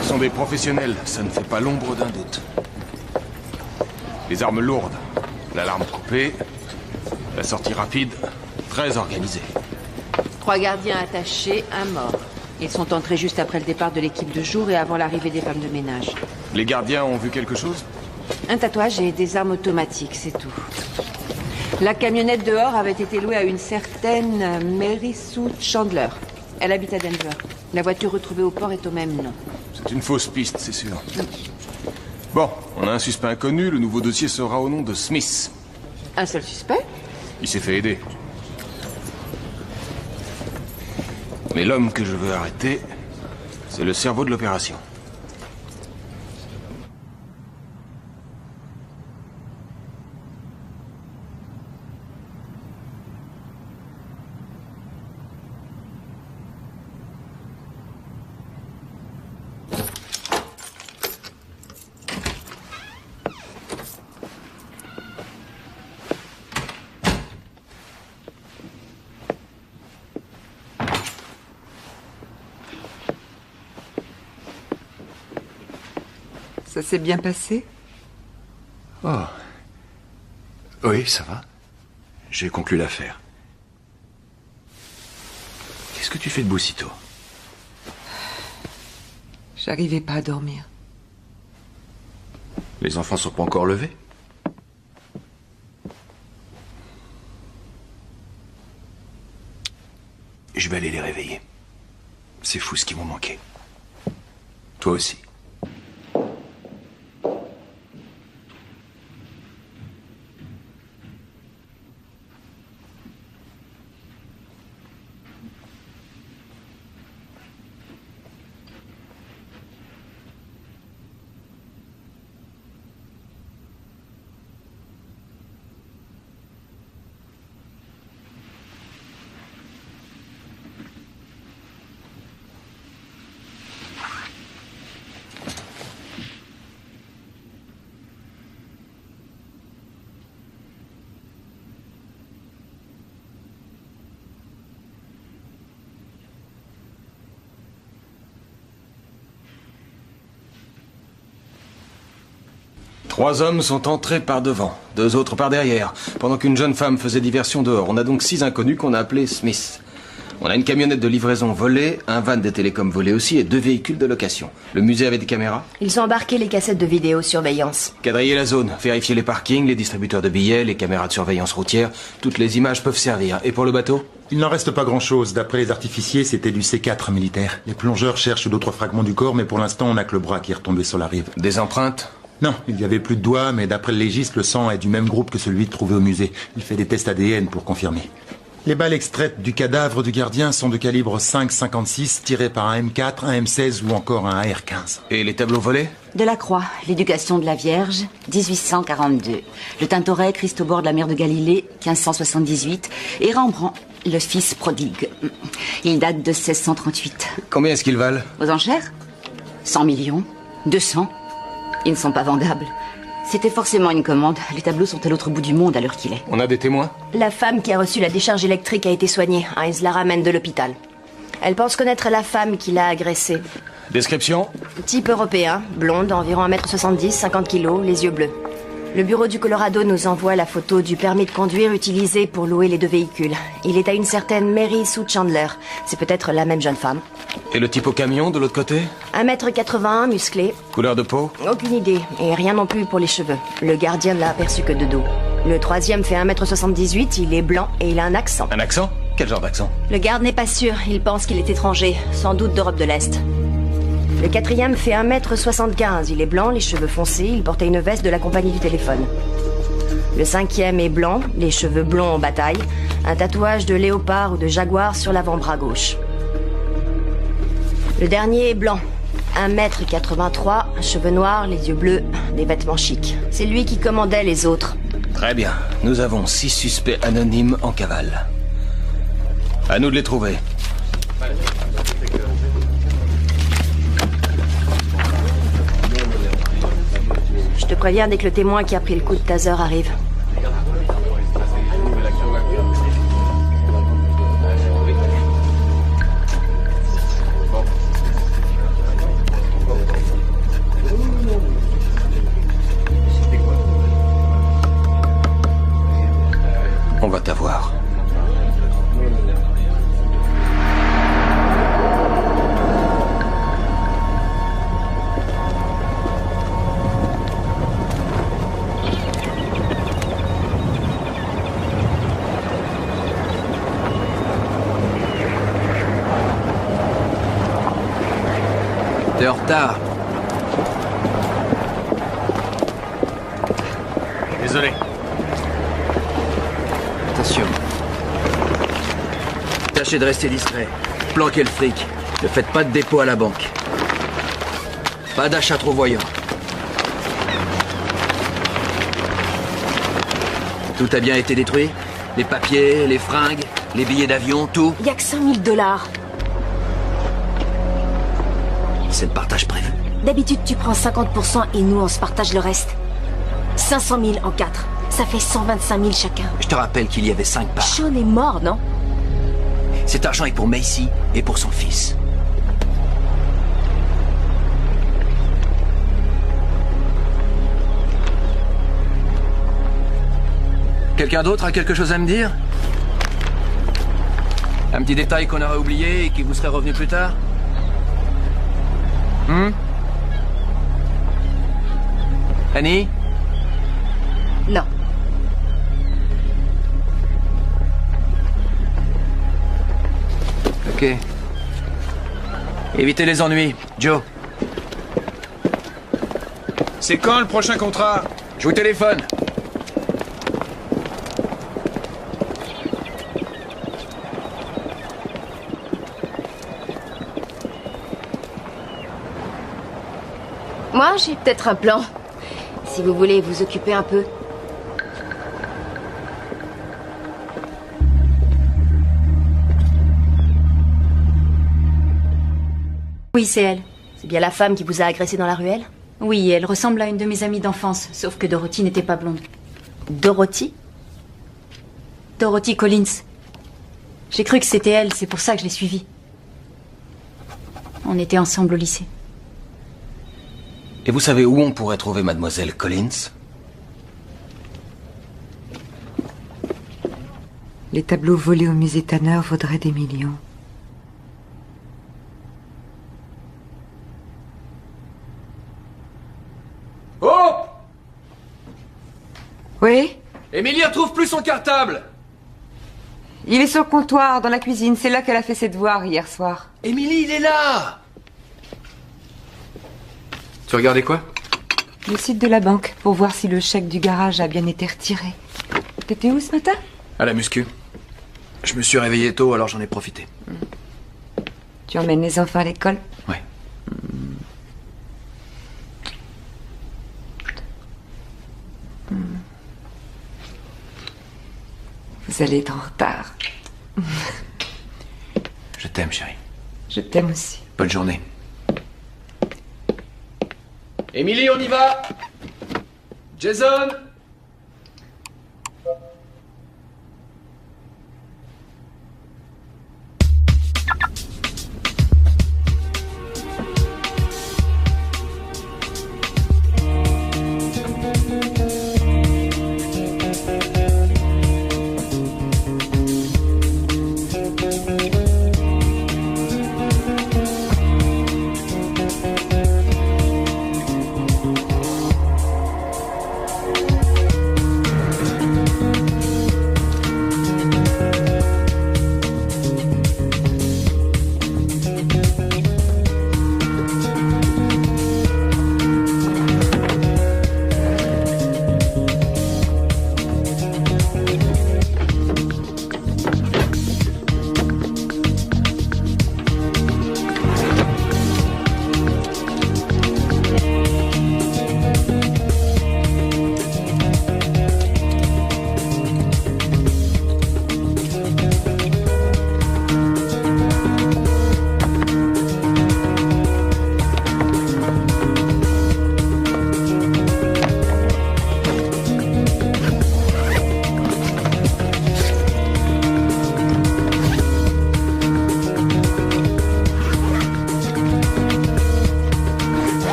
Ce sont des professionnels, ça ne fait pas l'ombre d'un doute. Les armes lourdes, l'alarme coupée, la sortie rapide, très organisée. 3 gardiens attachés, un mort. Ils sont entrés juste après le départ de l'équipe de jour et avant l'arrivée des femmes de ménage. Les gardiens ont vu quelque chose? Un tatouage et des armes automatiques, c'est tout. La camionnette dehors avait été louée à une certaine Mary Sue Chandler. Elle habite à Denver. La voiture retrouvée au port est au même nom. C'est une fausse piste, c'est sûr. Bon, on a un suspect inconnu, le nouveau dossier sera au nom de Smith. Un seul suspect? Il s'est fait aider. Mais l'homme que je veux arrêter, c'est le cerveau de l'opération. Ça s'est bien passé? Oh. Oui, ça va. J'ai conclu l'affaire. Qu'est-ce que tu fais debout sitôt? J'arrivais pas à dormir. Les enfants sont pas encore levés? Je vais aller les réveiller. C'est fou ce qu'ils m'ont manqué. Toi aussi. Trois hommes sont entrés par devant, 2 autres par derrière, pendant qu'une jeune femme faisait diversion dehors. On a donc 6 inconnus qu'on a appelés Smith. On a une camionnette de livraison volée, un van des télécoms volé aussi et 2 véhicules de location. Le musée avait des caméras? Ils ont embarqué les cassettes de vidéosurveillance. Quadriller la zone, vérifier les parkings, les distributeurs de billets, les caméras de surveillance routière. Toutes les images peuvent servir. Et pour le bateau? Il n'en reste pas grand-chose. D'après les artificiers, c'était du C4 militaire. Les plongeurs cherchent d'autres fragments du corps, mais pour l'instant, on n'a que le bras qui est retombé sur la rive. Des empreintes? Non, il n'y avait plus de doigts, mais d'après le légiste, le sang est du même groupe que celui trouvé au musée. Il fait des tests ADN pour confirmer. Les balles extraites du cadavre du gardien sont de calibre 5,56, tirées par un M4, un M16 ou encore un AR-15. Et les tableaux volés? Delacroix, l'éducation de la Vierge, 1842. Le Tintoret, Christ au bord de la mer de Galilée, 1578. Et Rembrandt, le fils prodigue. Il date de 1638. Combien est-ce qu'ils valent? Aux enchères? 100 millions, 200. Ils ne sont pas vendables. C'était forcément une commande. Les tableaux sont à l'autre bout du monde à l'heure qu'il est. On a des témoins? La femme qui a reçu la décharge électrique a été soignée. Heinz la ramène de l'hôpital. Elle pense connaître la femme qui l'a agressée. Description? Type européen, blonde, environ 1m70, 50 kilos, les yeux bleus. Le bureau du Colorado nous envoie la photo du permis de conduire utilisé pour louer les 2 véhicules. Il est à une certaine Mary Sue Chandler. C'est peut-être la même jeune femme. Et le type au camion, de l'autre côté? 1m81, musclé. Couleur de peau? Aucune idée, et rien non plus pour les cheveux. Le gardien ne l'a aperçu que de dos. Le 3e fait 1m78, il est blanc et il a un accent. Un accent? Quel genre d'accent? Le garde n'est pas sûr, il pense qu'il est étranger, sans doute d'Europe de l'Est. Le 4e fait 1m75, il est blanc, les cheveux foncés, il portait une veste de la compagnie du téléphone. Le 5e est blanc, les cheveux blonds en bataille, un tatouage de léopard ou de jaguar sur l'avant-bras gauche. Le dernier est blanc, 1m83, cheveux noirs, les yeux bleus, des vêtements chics. C'est lui qui commandait les autres. Très bien. Nous avons 6 suspects anonymes en cavale. À nous de les trouver. Je te préviens dès que le témoin qui a pris le coup de taser arrive. On va t'avoir. T'es en retard. Désolé. Attention. Tâchez de rester discret. Planquez le fric. Ne faites pas de dépôt à la banque. Pas d'achat trop voyant. Tout a bien été détruit? Les papiers, les fringues, les billets d'avion, tout? Y a que 100 000 $. C'est le partage prévu. D'habitude, tu prends 50% et nous, on se partage le reste. 500 000 en 4. Ça fait 125 000 chacun. Je te rappelle qu'il y avait 5 parts. Sean est mort, non? Cet argent est pour Macy et pour son fils. Quelqu'un d'autre a quelque chose à me dire? Un petit détail qu'on aurait oublié et qui vous serait revenu plus tard? Annie? Non. Ok. Évitez les ennuis. Joe. C'est quand le prochain contrat? Je vous téléphone. Moi, j'ai peut-être un plan. Si vous voulez vous occuper un peu. Oui, c'est elle. C'est bien la femme qui vous a agressé dans la ruelle? Oui, elle ressemble à une de mes amies d'enfance, sauf que Dorothy n'était pas blonde. Dorothy? Dorothy Collins. J'ai cru que c'était elle, c'est pour ça que je l'ai suivie. On était ensemble au lycée. Et vous savez où on pourrait trouver Mademoiselle Collins? Les tableaux volés au musée Tanner vaudraient des millions. Oh! Oui? Émilie retrouve plus son cartable! Il est sur le comptoir, dans la cuisine. C'est là qu'elle a fait ses devoirs hier soir. Émilie, il est là! Tu regardais quoi? Le site de la banque, pour voir si le chèque du garage a bien été retiré. T'étais où ce matin? À la muscu. Je me suis réveillé tôt, alors j'en ai profité. Tu emmènes les enfants à l'école? Ouais. Vous allez être en retard. Je t'aime, chérie. Je t'aime aussi. Bonne journée. Émilie, on y va! Jason!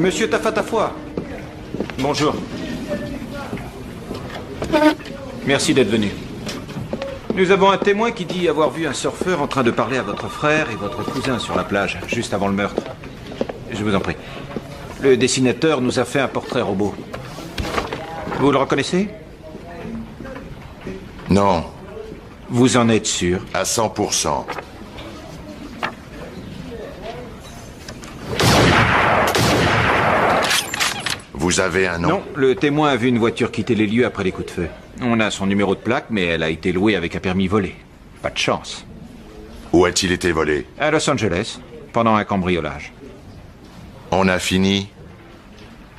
Monsieur Tafatafoi. Bonjour. Merci d'être venu. Nous avons un témoin qui dit avoir vu un surfeur en train de parler à votre frère et votre cousin sur la plage, juste avant le meurtre. Je vous en prie. Le dessinateur nous a fait un portrait robot. Vous le reconnaissez? Non. Vous en êtes sûr? À 100%. Vous avez un nom? Non, le témoin a vu une voiture quitter les lieux après les coups de feu. On a son numéro de plaque, mais elle a été louée avec un permis volé. Pas de chance. Où a-t-il été volé? À Los Angeles, pendant un cambriolage. On a fini?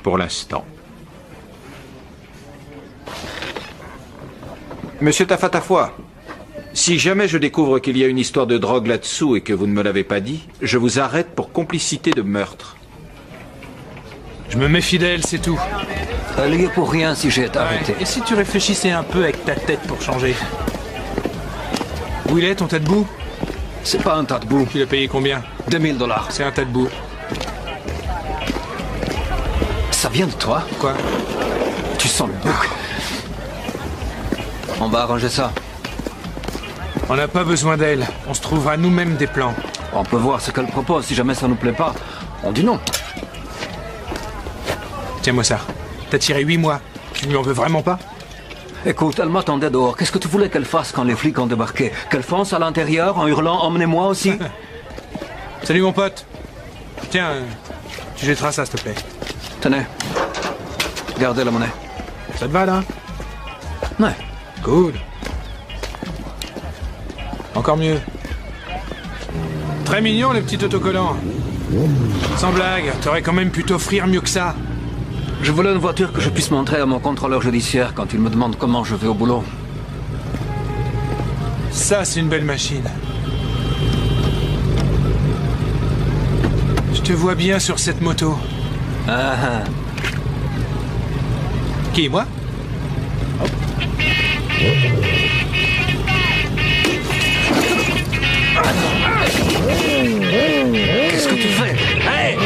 Pour l'instant. Monsieur Tafatafoi, si jamais je découvre qu'il y a une histoire de drogue là-dessous et que vous ne me l'avez pas dit, je vous arrête pour complicité de meurtre. Je me méfie d'elle, c'est tout. Elle y est pour rien si j'ai été arrêté. Et si tu réfléchissais un peu avec ta tête pour changer? Où il est, ton tas de boue? C'est pas un tas de boue. Tu l'as payé combien? $2000. C'est un tas de boue. Ça vient de toi? Quoi? Tu sens le bouc. On va arranger ça. On n'a pas besoin d'elle. On se trouvera nous-mêmes des plans. On peut voir ce qu'elle propose. Si jamais ça nous plaît pas, on dit non. Tiens-moi ça. T'as tiré 8 mois. Tu lui en veux vraiment pas? Écoute, elle m'attendait dehors. Qu'est-ce que tu voulais qu'elle fasse quand les flics ont débarqué? Qu'elle fonce à l'intérieur en hurlant « Emmenez-moi aussi » Salut mon pote. Tiens, tu jetteras ça s'il te plaît. Tenez. Gardez la monnaie. Ça te va là? Ouais. Cool. Encore mieux. Très mignon, les petits autocollants. Sans blague, t'aurais quand même pu t'offrir mieux que ça. Je voulais une voiture que je puisse montrer à mon contrôleur judiciaire quand il me demande comment je vais au boulot. Ça, c'est une belle machine. Je te vois bien sur cette moto. Ah ah. Qui, moi? Qu'est-ce que tu fais? Hey!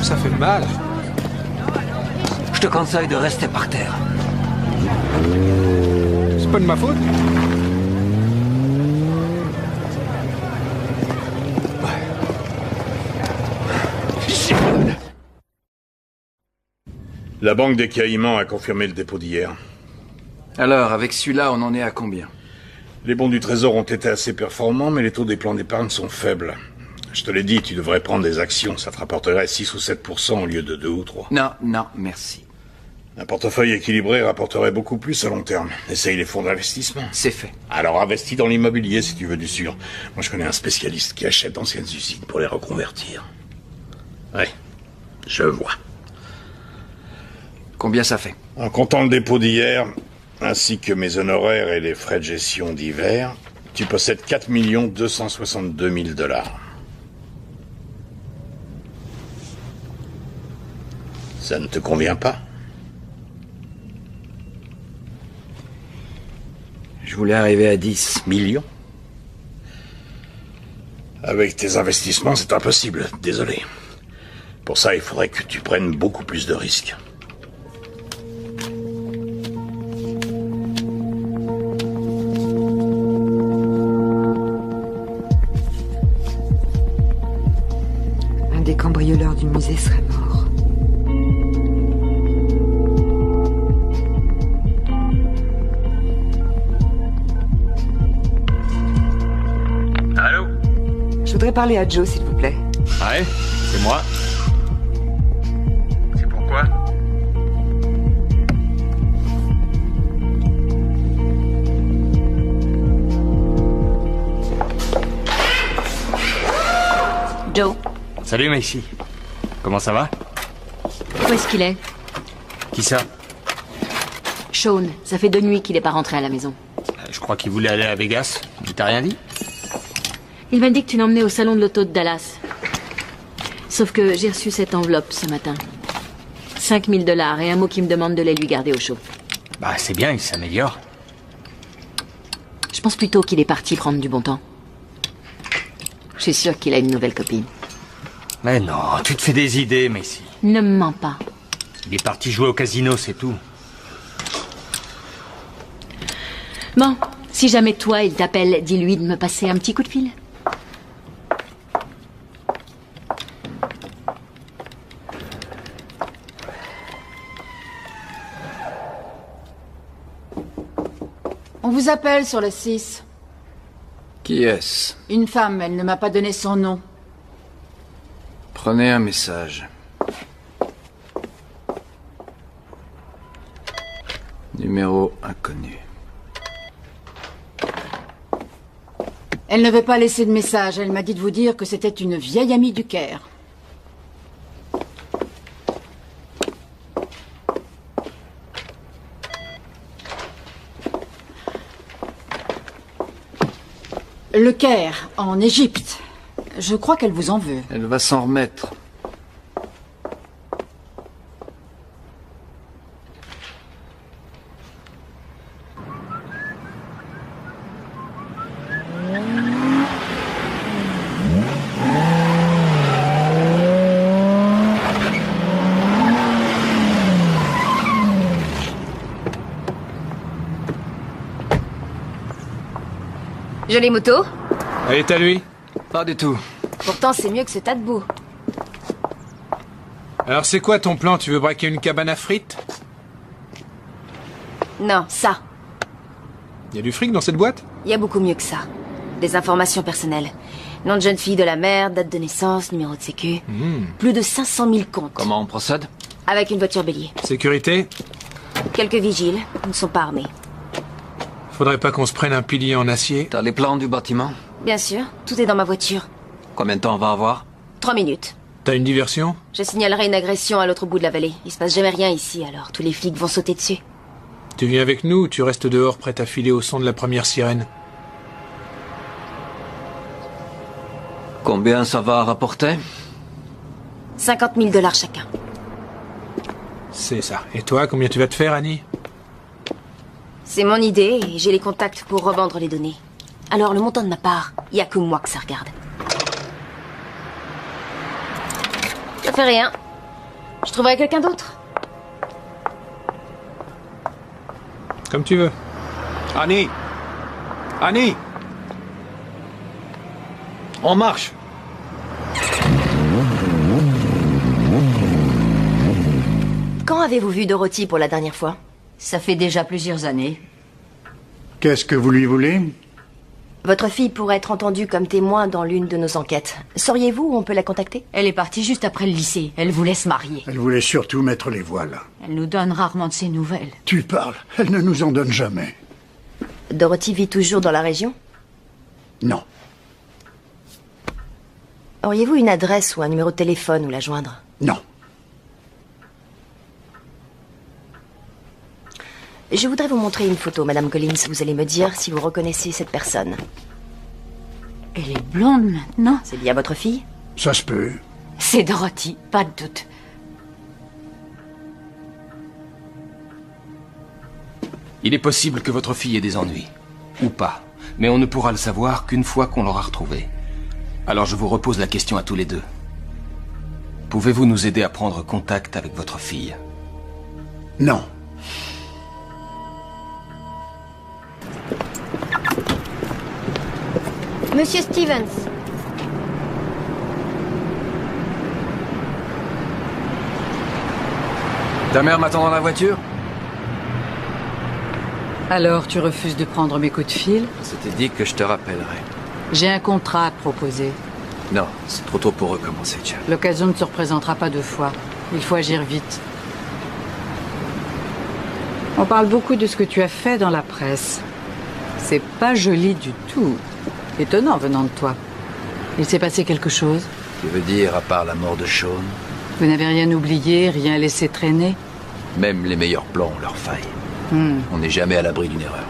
Ça fait mal. Je te conseille de rester par terre. C'est pas de ma faute. La Banque des Caïmans a confirmé le dépôt d'hier. Alors, avec celui-là, on en est à combien? Les bons du Trésor ont été assez performants, mais les taux des plans d'épargne sont faibles. Je te l'ai dit, tu devrais prendre des actions. Ça te rapporterait 6 ou 7% au lieu de 2 ou 3. Non, non, merci. Un portefeuille équilibré rapporterait beaucoup plus à long terme. Essaye les fonds d'investissement. C'est fait. Alors investis dans l'immobilier si tu veux du sûr. Moi je connais un spécialiste qui achète d'anciennes usines pour les reconvertir. Ouais, je vois. Combien ça fait? En comptant le dépôt d'hier, ainsi que mes honoraires et les frais de gestion divers, tu possèdes 4 262 000 $. Ça ne te convient pas? Je voulais arriver à 10 millions. Avec tes investissements, c'est impossible, désolé. Pour ça, il faudrait que tu prennes beaucoup plus de risques. Un des cambrioleurs du musée serait mort. Allô? Je voudrais parler à Joe, s'il vous plaît. Ouais, c'est moi. C'est pourquoi? Joe, Salut Macy. Comment ça va? où est-ce qu'il est? Qui ça? Sean, ça fait 2 nuits qu'il n'est pas rentré à la maison. Je crois qu'il voulait aller à Vegas. Il t'a rien dit? Il m'a dit que tu l'emmenais au salon de l'auto de Dallas. Sauf que j'ai reçu cette enveloppe ce matin. 5 000 $ et un mot qui me demande de les lui garder au chaud. Bah c'est bien, il s'améliore. Je pense plutôt qu'il est parti prendre du bon temps. Je suis sûre qu'il a une nouvelle copine. Mais non, tu te fais des idées, Macy. Ne me mens pas. Il est parti jouer au casino, c'est tout. Bon, si jamais toi, il t'appelle, dis-lui de me passer un petit coup de fil. On vous appelle sur le 6. Qui est-ce? Une femme, elle ne m'a pas donné son nom. Prenez un message. Numéro inconnu. Elle ne veut pas laisser de message. Elle m'a dit de vous dire que c'était une vieille amie du Caire. Le Caire, en Égypte. Je crois qu'elle vous en veut. Elle va s'en remettre. Jolie moto. Elle est à lui? Pas du tout. Pourtant, c'est mieux que ce tas de boue. Alors c'est quoi ton plan? Tu veux braquer une cabane à frites? Non, ça. Y a du fric dans cette boîte? Il y a beaucoup mieux que ça. Des informations personnelles. Nom de jeune fille de la mère, date de naissance, numéro de sécu. Plus de 500 000 comptes. Comment on procède? Avec une voiture bélier. Sécurité? Quelques vigiles. Ils ne sont pas armés. Faudrait pas qu'on se prenne un pilier en acier? T'as les plans du bâtiment? Bien sûr. Tout est dans ma voiture. Combien de temps on va avoir? 3 minutes. T'as une diversion? Je signalerai une agression à l'autre bout de la vallée. Il se passe jamais rien ici, alors tous les flics vont sauter dessus. Tu viens avec nous ou tu restes dehors prête à filer au son de la première sirène? Combien ça va rapporter? 50 000 $ chacun. C'est ça. Et toi, combien tu vas te faire, Annie? C'est mon idée et j'ai les contacts pour revendre les données. Alors le montant de ma part, il n'y a que moi que ça regarde. Ça fait rien. Je trouverai quelqu'un d'autre. Comme tu veux. Annie! Annie! On marche! Quand avez-vous vu Dorothy pour la dernière fois? Ça fait déjà plusieurs années. Qu'est-ce que vous lui voulez? Votre fille pourrait être entendue comme témoin dans l'une de nos enquêtes. Sauriez-vous où on peut la contacter? Elle est partie juste après le lycée. Elle voulait se marier. Elle voulait surtout mettre les voiles. Elle nous donne rarement de ses nouvelles. Tu parles, elle ne nous en donne jamais. Dorothy vit toujours dans la région? Non. Auriez-vous une adresse ou un numéro de téléphone où la joindre? Non. Je voudrais vous montrer une photo, Madame Collins. Vous allez me dire si vous reconnaissez cette personne. Elle est blonde maintenant. C'est bien votre fille? Ça se peut. C'est Dorothy, pas de doute. Il est possible que votre fille ait des ennuis. Ou pas. Mais on ne pourra le savoir qu'une fois qu'on l'aura retrouvée. Alors je vous repose la question à tous les deux. Pouvez-vous nous aider à prendre contact avec votre fille? Non. Monsieur Stevens. Ta mère m'attend dans la voiture? Alors, tu refuses de prendre mes coups de fil? C'était dit que je te rappellerai. J'ai un contrat à te proposer. Non, c'est trop tôt pour recommencer, Jeff. L'occasion ne se représentera pas deux fois. Il faut agir vite. On parle beaucoup de ce que tu as fait dans la presse. C'est pas joli du tout. Étonnant venant de toi. Il s'est passé quelque chose? Tu veux dire, à part la mort de Sean? Vous n'avez rien oublié, rien laissé traîner? Même les meilleurs plans ont leurs failles. On n'est jamais à l'abri d'une erreur.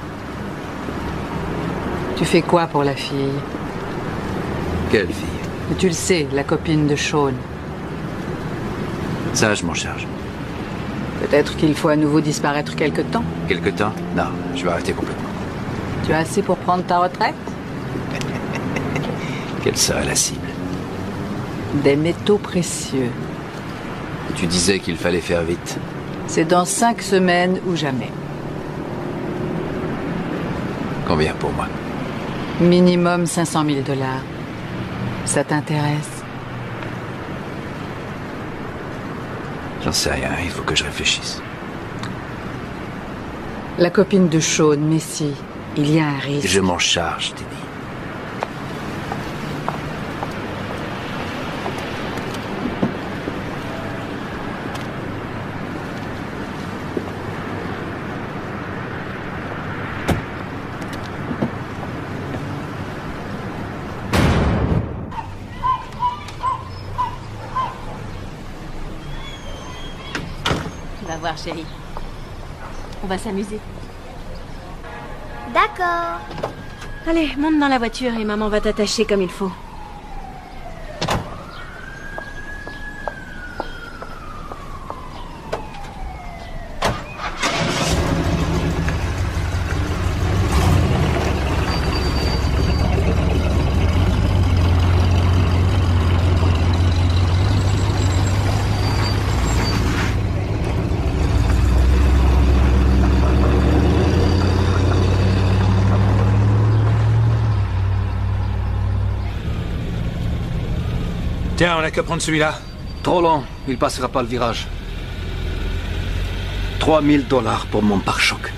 Tu fais quoi pour la fille? Quelle fille? Tu le sais, la copine de Sean. Ça, je m'en charge. Peut-être qu'il faut à nouveau disparaître quelque temps. Quelque temps? Non, je vais arrêter complètement. Tu as assez pour prendre ta retraite? Quelle serait la cible? Des métaux précieux. Tu disais qu'il fallait faire vite. C'est dans 5 semaines ou jamais. Combien pour moi? Minimum 500 000 $. Ça t'intéresse? J'en sais rien, il faut que je réfléchisse. La copine de Sean, Messi, il y a un risque. Je m'en charge, t'ai dit. Va voir, chérie. On va s'amuser. D'accord. Allez, monte dans la voiture et maman va t'attacher comme il faut. Tiens, on n'a qu'à prendre celui-là. Trop long, il passera pas le virage. 3 000 $ pour mon pare-choc.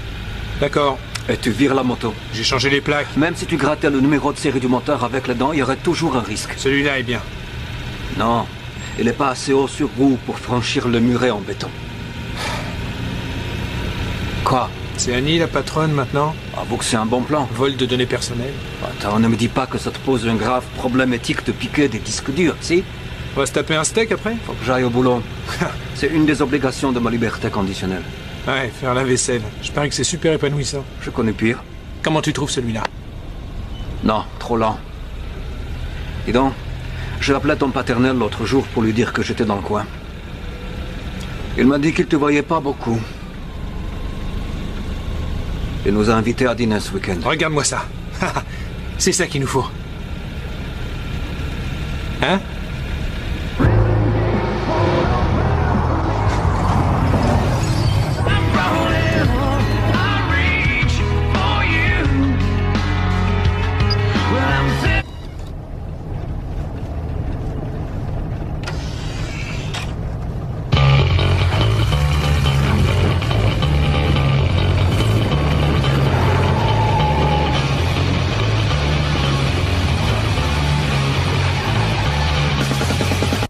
D'accord. Et tu vires la moto. J'ai changé les plaques. Même si tu grattais le numéro de série du moteur avec les dents, il y aurait toujours un risque. Celui-là est bien. Non, il n'est pas assez haut sur roue pour franchir le muret en béton. Quoi? C'est Annie, la patronne, maintenant? Avoue que c'est un bon plan. Vol de données personnelles. Attends, ne me dis pas que ça te pose un grave problème éthique de piquer des disques durs, si? On va se taper un steak après? Faut que j'aille au boulot. C'est une des obligations de ma liberté conditionnelle. Ouais, faire la vaisselle. Je parie que c'est super épanouissant. Je connais pire. Comment tu trouves celui-là? Non, trop lent. Dis donc, j'ai appelé ton paternel l'autre jour pour lui dire que j'étais dans le coin. Il m'a dit qu'il te voyait pas beaucoup. Il nous a invités à dîner ce week-end. Regarde-moi ça. C'est ça qu'il nous faut. Hein?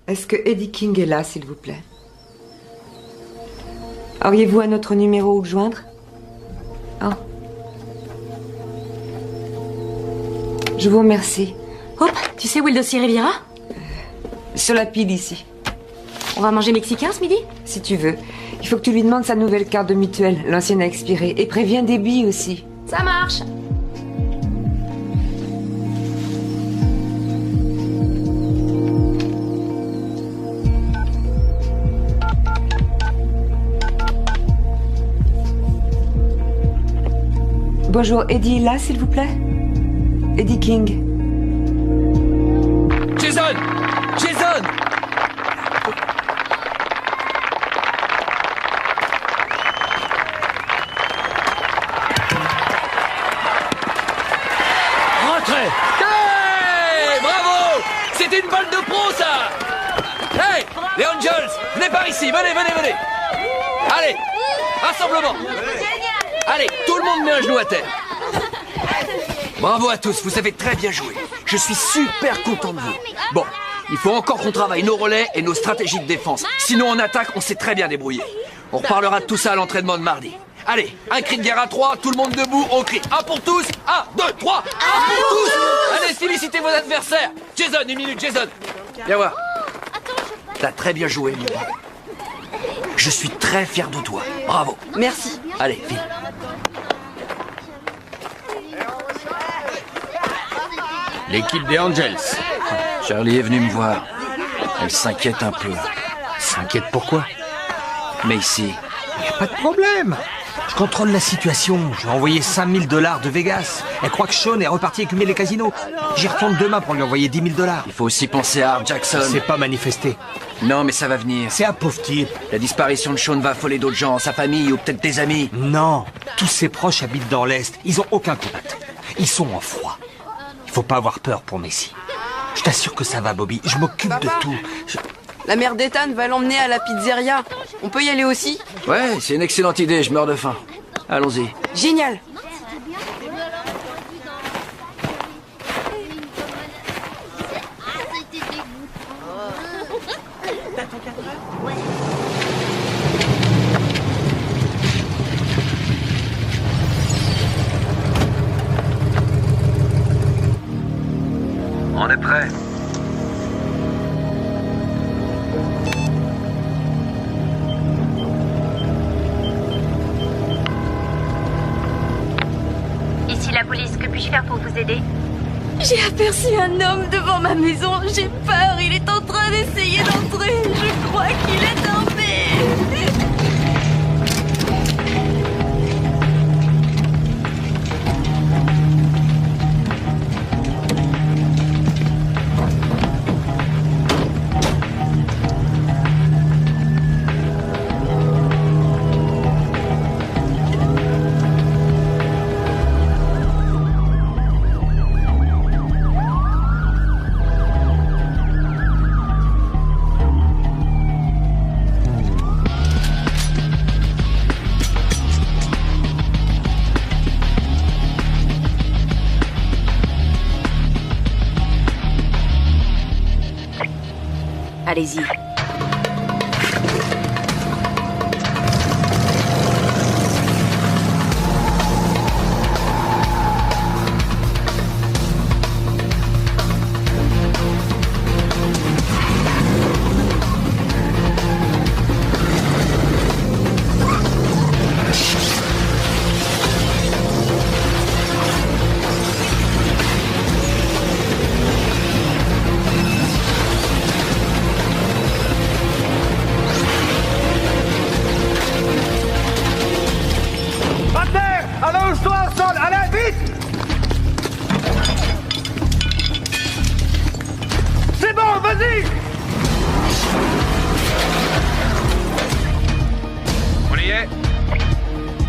Est-ce que Eddie King est là, s'il vous plaît? Auriez-vous un autre numéro où le joindre? Oh. Je vous remercie. Hop, tu sais où est le dossier Riviera? Sur la pile ici. On va manger mexicain ce midi? Si tu veux. Il faut que tu lui demandes sa nouvelle carte de mutuelle. L'ancienne a expiré. Et préviens des billes aussi. Ça marche. Bonjour, Eddie là, s'il vous plaît? Eddie King. Jason! Jason! Rentrez! Hey! Bravo! C'était une balle de pro, ça! Hey! Les Angels! Venez par ici! Venez! Allez! Rassemblement! Allez, tout le monde met un genou à terre. Bravo à tous, vous avez très bien joué. Je suis super content de vous. Bon, il faut encore qu'on travaille nos relais et nos stratégies de défense. Sinon, en attaque, on s'est très bien débrouillé. On reparlera de tout ça à l'entraînement de mardi. Allez, un cri de guerre à 3, tout le monde debout, on crie 1 pour tous, 1, 2, 3, 1 pour tous. Allez, félicitez vos adversaires. Jason, une minute, Jason. Viens voir. T'as très bien joué, mon bravo. Je suis très fier de toi. Bravo. Merci. Allez, file. L'équipe des Angels. Charlie est venue me voir. Elle s'inquiète un peu. S'inquiète pourquoi? Macy. Y a pas de problème. Je contrôle la situation. Je vais envoyer $5 000 de Vegas. Elle croit que Sean est reparti écumer les casinos. J'y retourne demain pour lui envoyer $10 000. Il faut aussi penser à Art Jackson. C'est pas manifesté. Non, mais ça va venir. C'est un pauvre type. La disparition de Sean va affoler d'autres gens, sa famille ou peut-être des amis. Non. Tous ses proches habitent dans l'Est. Ils ont aucun contact. Ils sont en froid. Il faut pas avoir peur pour Macy. Je t'assure que ça va, Bobby. Je m'occupe de tout. La mère d'Ethan va l'emmener à la pizzeria. On peut y aller aussi? Ouais, c'est une excellente idée, je meurs de faim. Allons-y. Génial. On est prêt. Ici la police, que puis-je faire pour vous aider? J'ai aperçu un homme devant ma maison. J'ai peur. Il est en train d'essayer d'entrer. Je crois qu'il est tombé. Allez-y.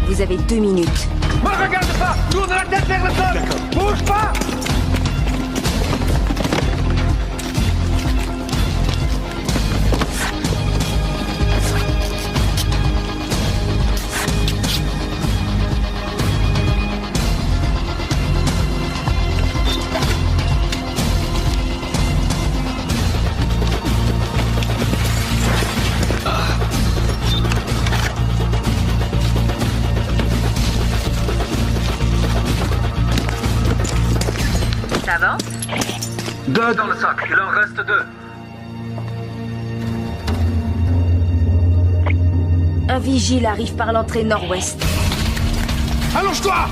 Vous avez 2 minutes. Ne regarde pas. Tourne la tête vers le sol. Bouge pas. Ça avance? 2 dans le sac, il en reste 2. Un vigile arrive par l'entrée nord-ouest. Allonge-toi!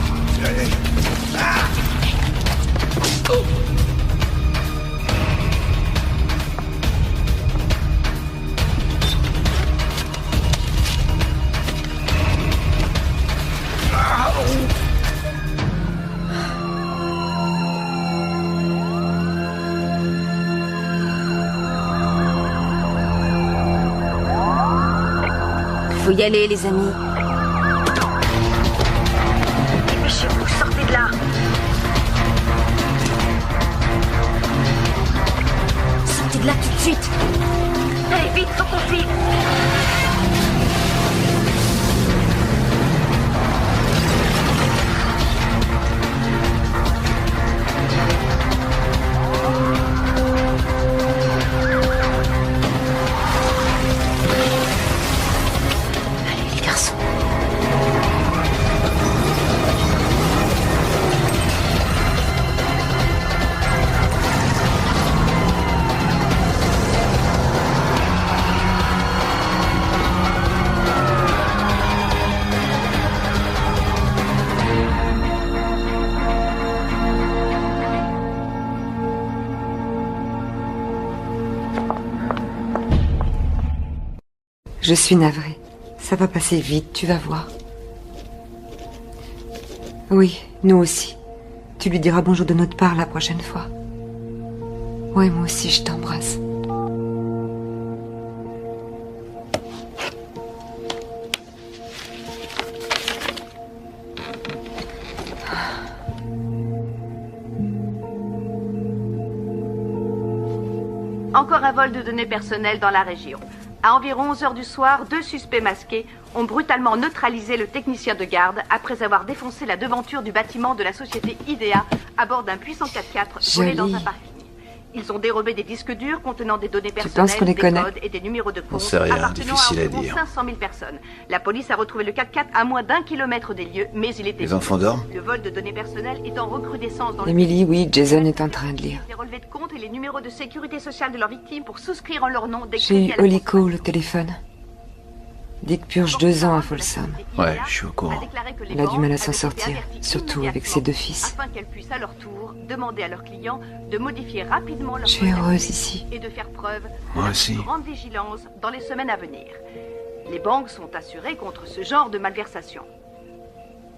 Faut y aller, les amis. Dépêchez-vous, sortez de là. Sortez de là tout de suite. Allez, vite, faut qu'on file. Je suis navrée. Ça va passer vite, tu vas voir. Oui, nous aussi. Tu lui diras bonjour de notre part la prochaine fois. Ouais, moi aussi, je t'embrasse. Encore un vol de données personnelles dans la région. À environ 11 h du soir, 2 suspects masqués ont brutalement neutralisé le technicien de garde après avoir défoncé la devanture du bâtiment de la société IDEA à bord d'un puissant 4x4 volé dans un parking. Ils ont dérobé des disques durs contenant des données personnelles, qu'on les des connaît codes et des numéros de compte On sait rien, appartenant difficile à à environ dire. 500 000 personnes. La police a retrouvé le 4x4 à moins d'1 kilomètre des lieux, mais il était... Les enfants dorment? Le vol de données personnelles est en recrudescence dans le Emily, oui, Jason est en train de lire. les relevés de compte et les numéros de sécurité sociale de leurs victimes pour souscrire en leur nom des J'ai crédits eu à la Holly Cole au téléphone. Dick purge 2 ans à Folsom. Ouais, je suis au courant. Elle a du mal à s'en sortir, surtout avec ses 2 fils. afin qu'elles puissent à leur tour demander à leurs clients de modifier rapidement leur Je suis heureuse ici. et de faire preuve Moi de la aussi. plus grande vigilance dans les semaines à venir. Les banques sont assurées contre ce genre de malversation.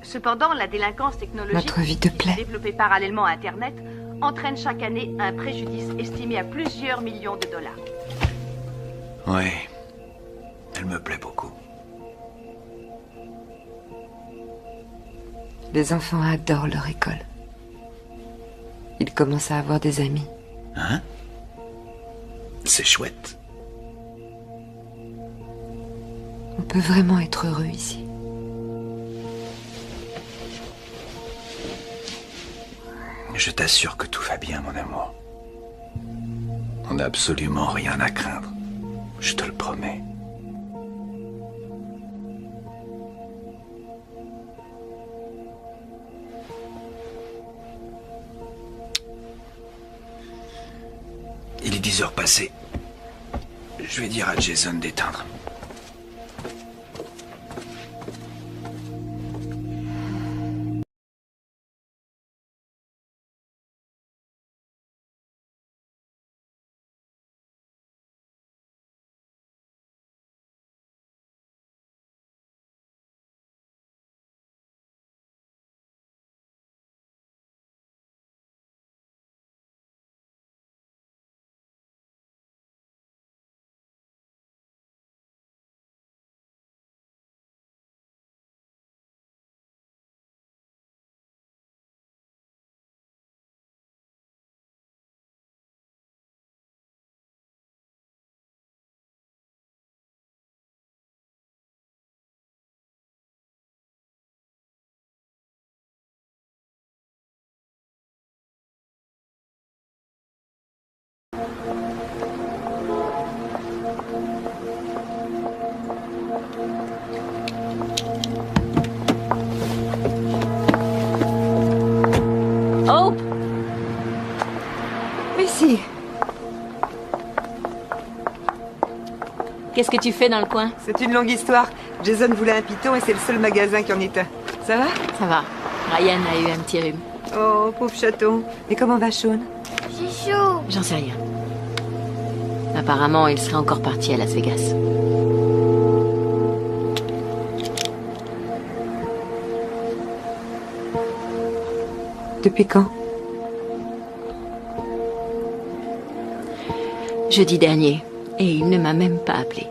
Cependant, la délinquance technologique Notre vie te plaît. développée parallèlement à Internet entraîne chaque année un préjudice estimé à plusieurs millions de dollars. Ouais. Elle me plaît beaucoup. Les enfants adorent leur école. Ils commencent à avoir des amis. Hein? C'est chouette. On peut vraiment être heureux ici. Je t'assure que tout va bien, mon amour. On n'a absolument rien à craindre. Je te le promets. Il est 10 heures passées. Je vais dire à Jason d'éteindre. Hope! Ici. Qu'est-ce que tu fais dans le coin? C'est une longue histoire. Jason voulait un python et c'est le seul magasin qui en est un. Ça va? Ça va. Ryan a eu un petit rhume. Oh, pauvre chaton. Et comment va Sean? J'ai chaud. J'en sais rien. Apparemment, il serait encore parti à Las Vegas. Depuis quand? Jeudi dernier. Et il ne m'a même pas appelé.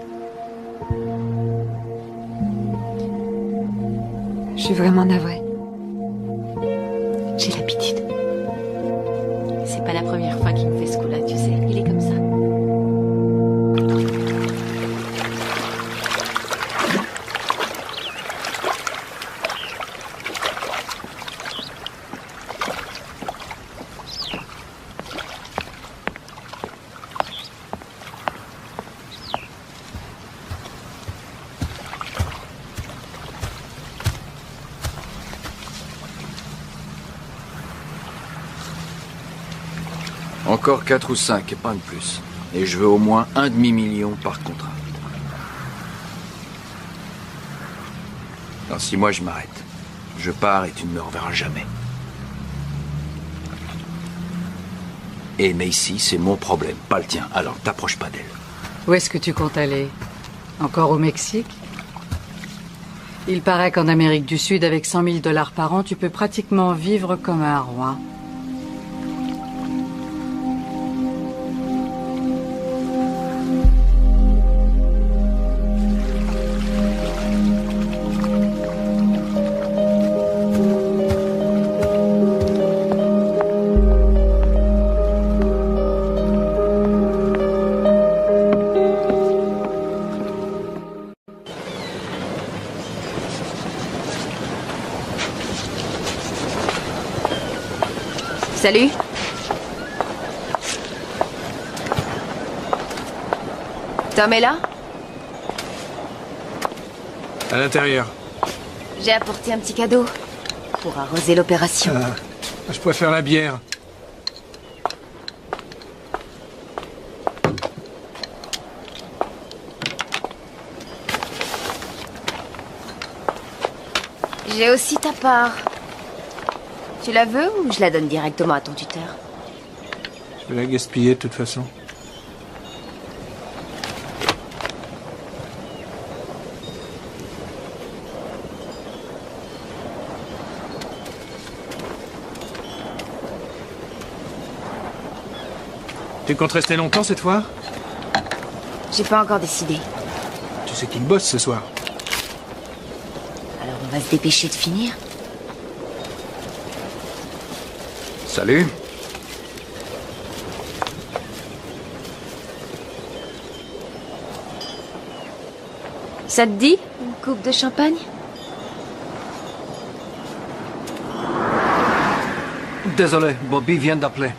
Je suis vraiment navrée. J'ai l'habitude. C'est pas la première fois qu'il me fait ce coup-là, tu sais. Il est comme ça. Encore 4 ou 5, et pas de plus. Et je veux au moins 1 demi-million par contrat. Dans 6 mois, je m'arrête. Je pars et tu ne me reverras jamais. Et Macy, c'est mon problème, pas le tien. Alors, t'approches pas d'elle. Où est-ce que tu comptes aller? Encore au Mexique? Il paraît qu'en Amérique du Sud, avec 100 000 $ par an, tu peux pratiquement vivre comme un roi. Salut. Tom est là? À l'intérieur. J'ai apporté un petit cadeau pour arroser l'opération. Je préfère la bière. J'ai aussi ta part. Tu la veux ou je la donne directement à ton tuteur? Je vais la gaspiller de toute façon. Tu comptes rester longtemps cette fois? J'ai pas encore décidé. Tu sais qu'il bosse ce soir. Alors on va se dépêcher de finir. Salut. Ça te dit, une coupe de champagne? Désolé, Bobby vient d'appeler.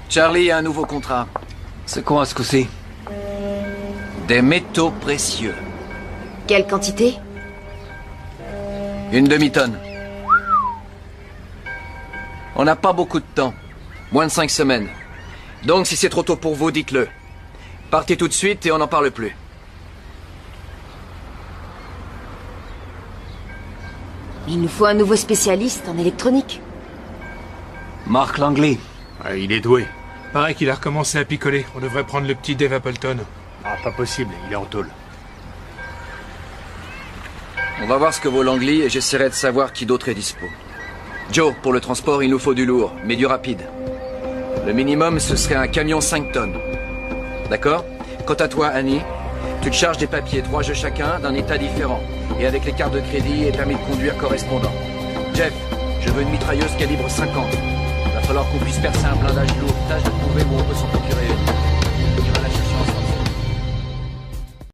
Charlie a un nouveau contrat. C'est quoi ce coup-ci? Des métaux précieux. Quelle quantité? Une demi-tonne. On n'a pas beaucoup de temps. Moins de 5 semaines. Donc si c'est trop tôt pour vous, dites-le. Partez tout de suite et on n'en parle plus. Il nous faut un nouveau spécialiste en électronique. Marc Langley. Ouais, il est doué. Pareil qu'il a recommencé à picoler. On devrait prendre le petit Dave Appleton. Ah, pas possible, il est en tôle. On va voir ce que vaut Langley et j'essaierai de savoir qui d'autre est dispo. Joe, pour le transport, il nous faut du lourd, mais du rapide. Le minimum, ce serait un camion 5 tonnes. D'accord? Quant à toi, Annie, Tu te charges des papiers, 3 jeux chacun, d'un état différent. Et avec les cartes de crédit et permis de conduire correspondants. Jeff, je veux une mitrailleuse calibre 50. Va falloir qu'on puisse percer un blindage lourd. Tâche de trouver où on peut s'en procurer une.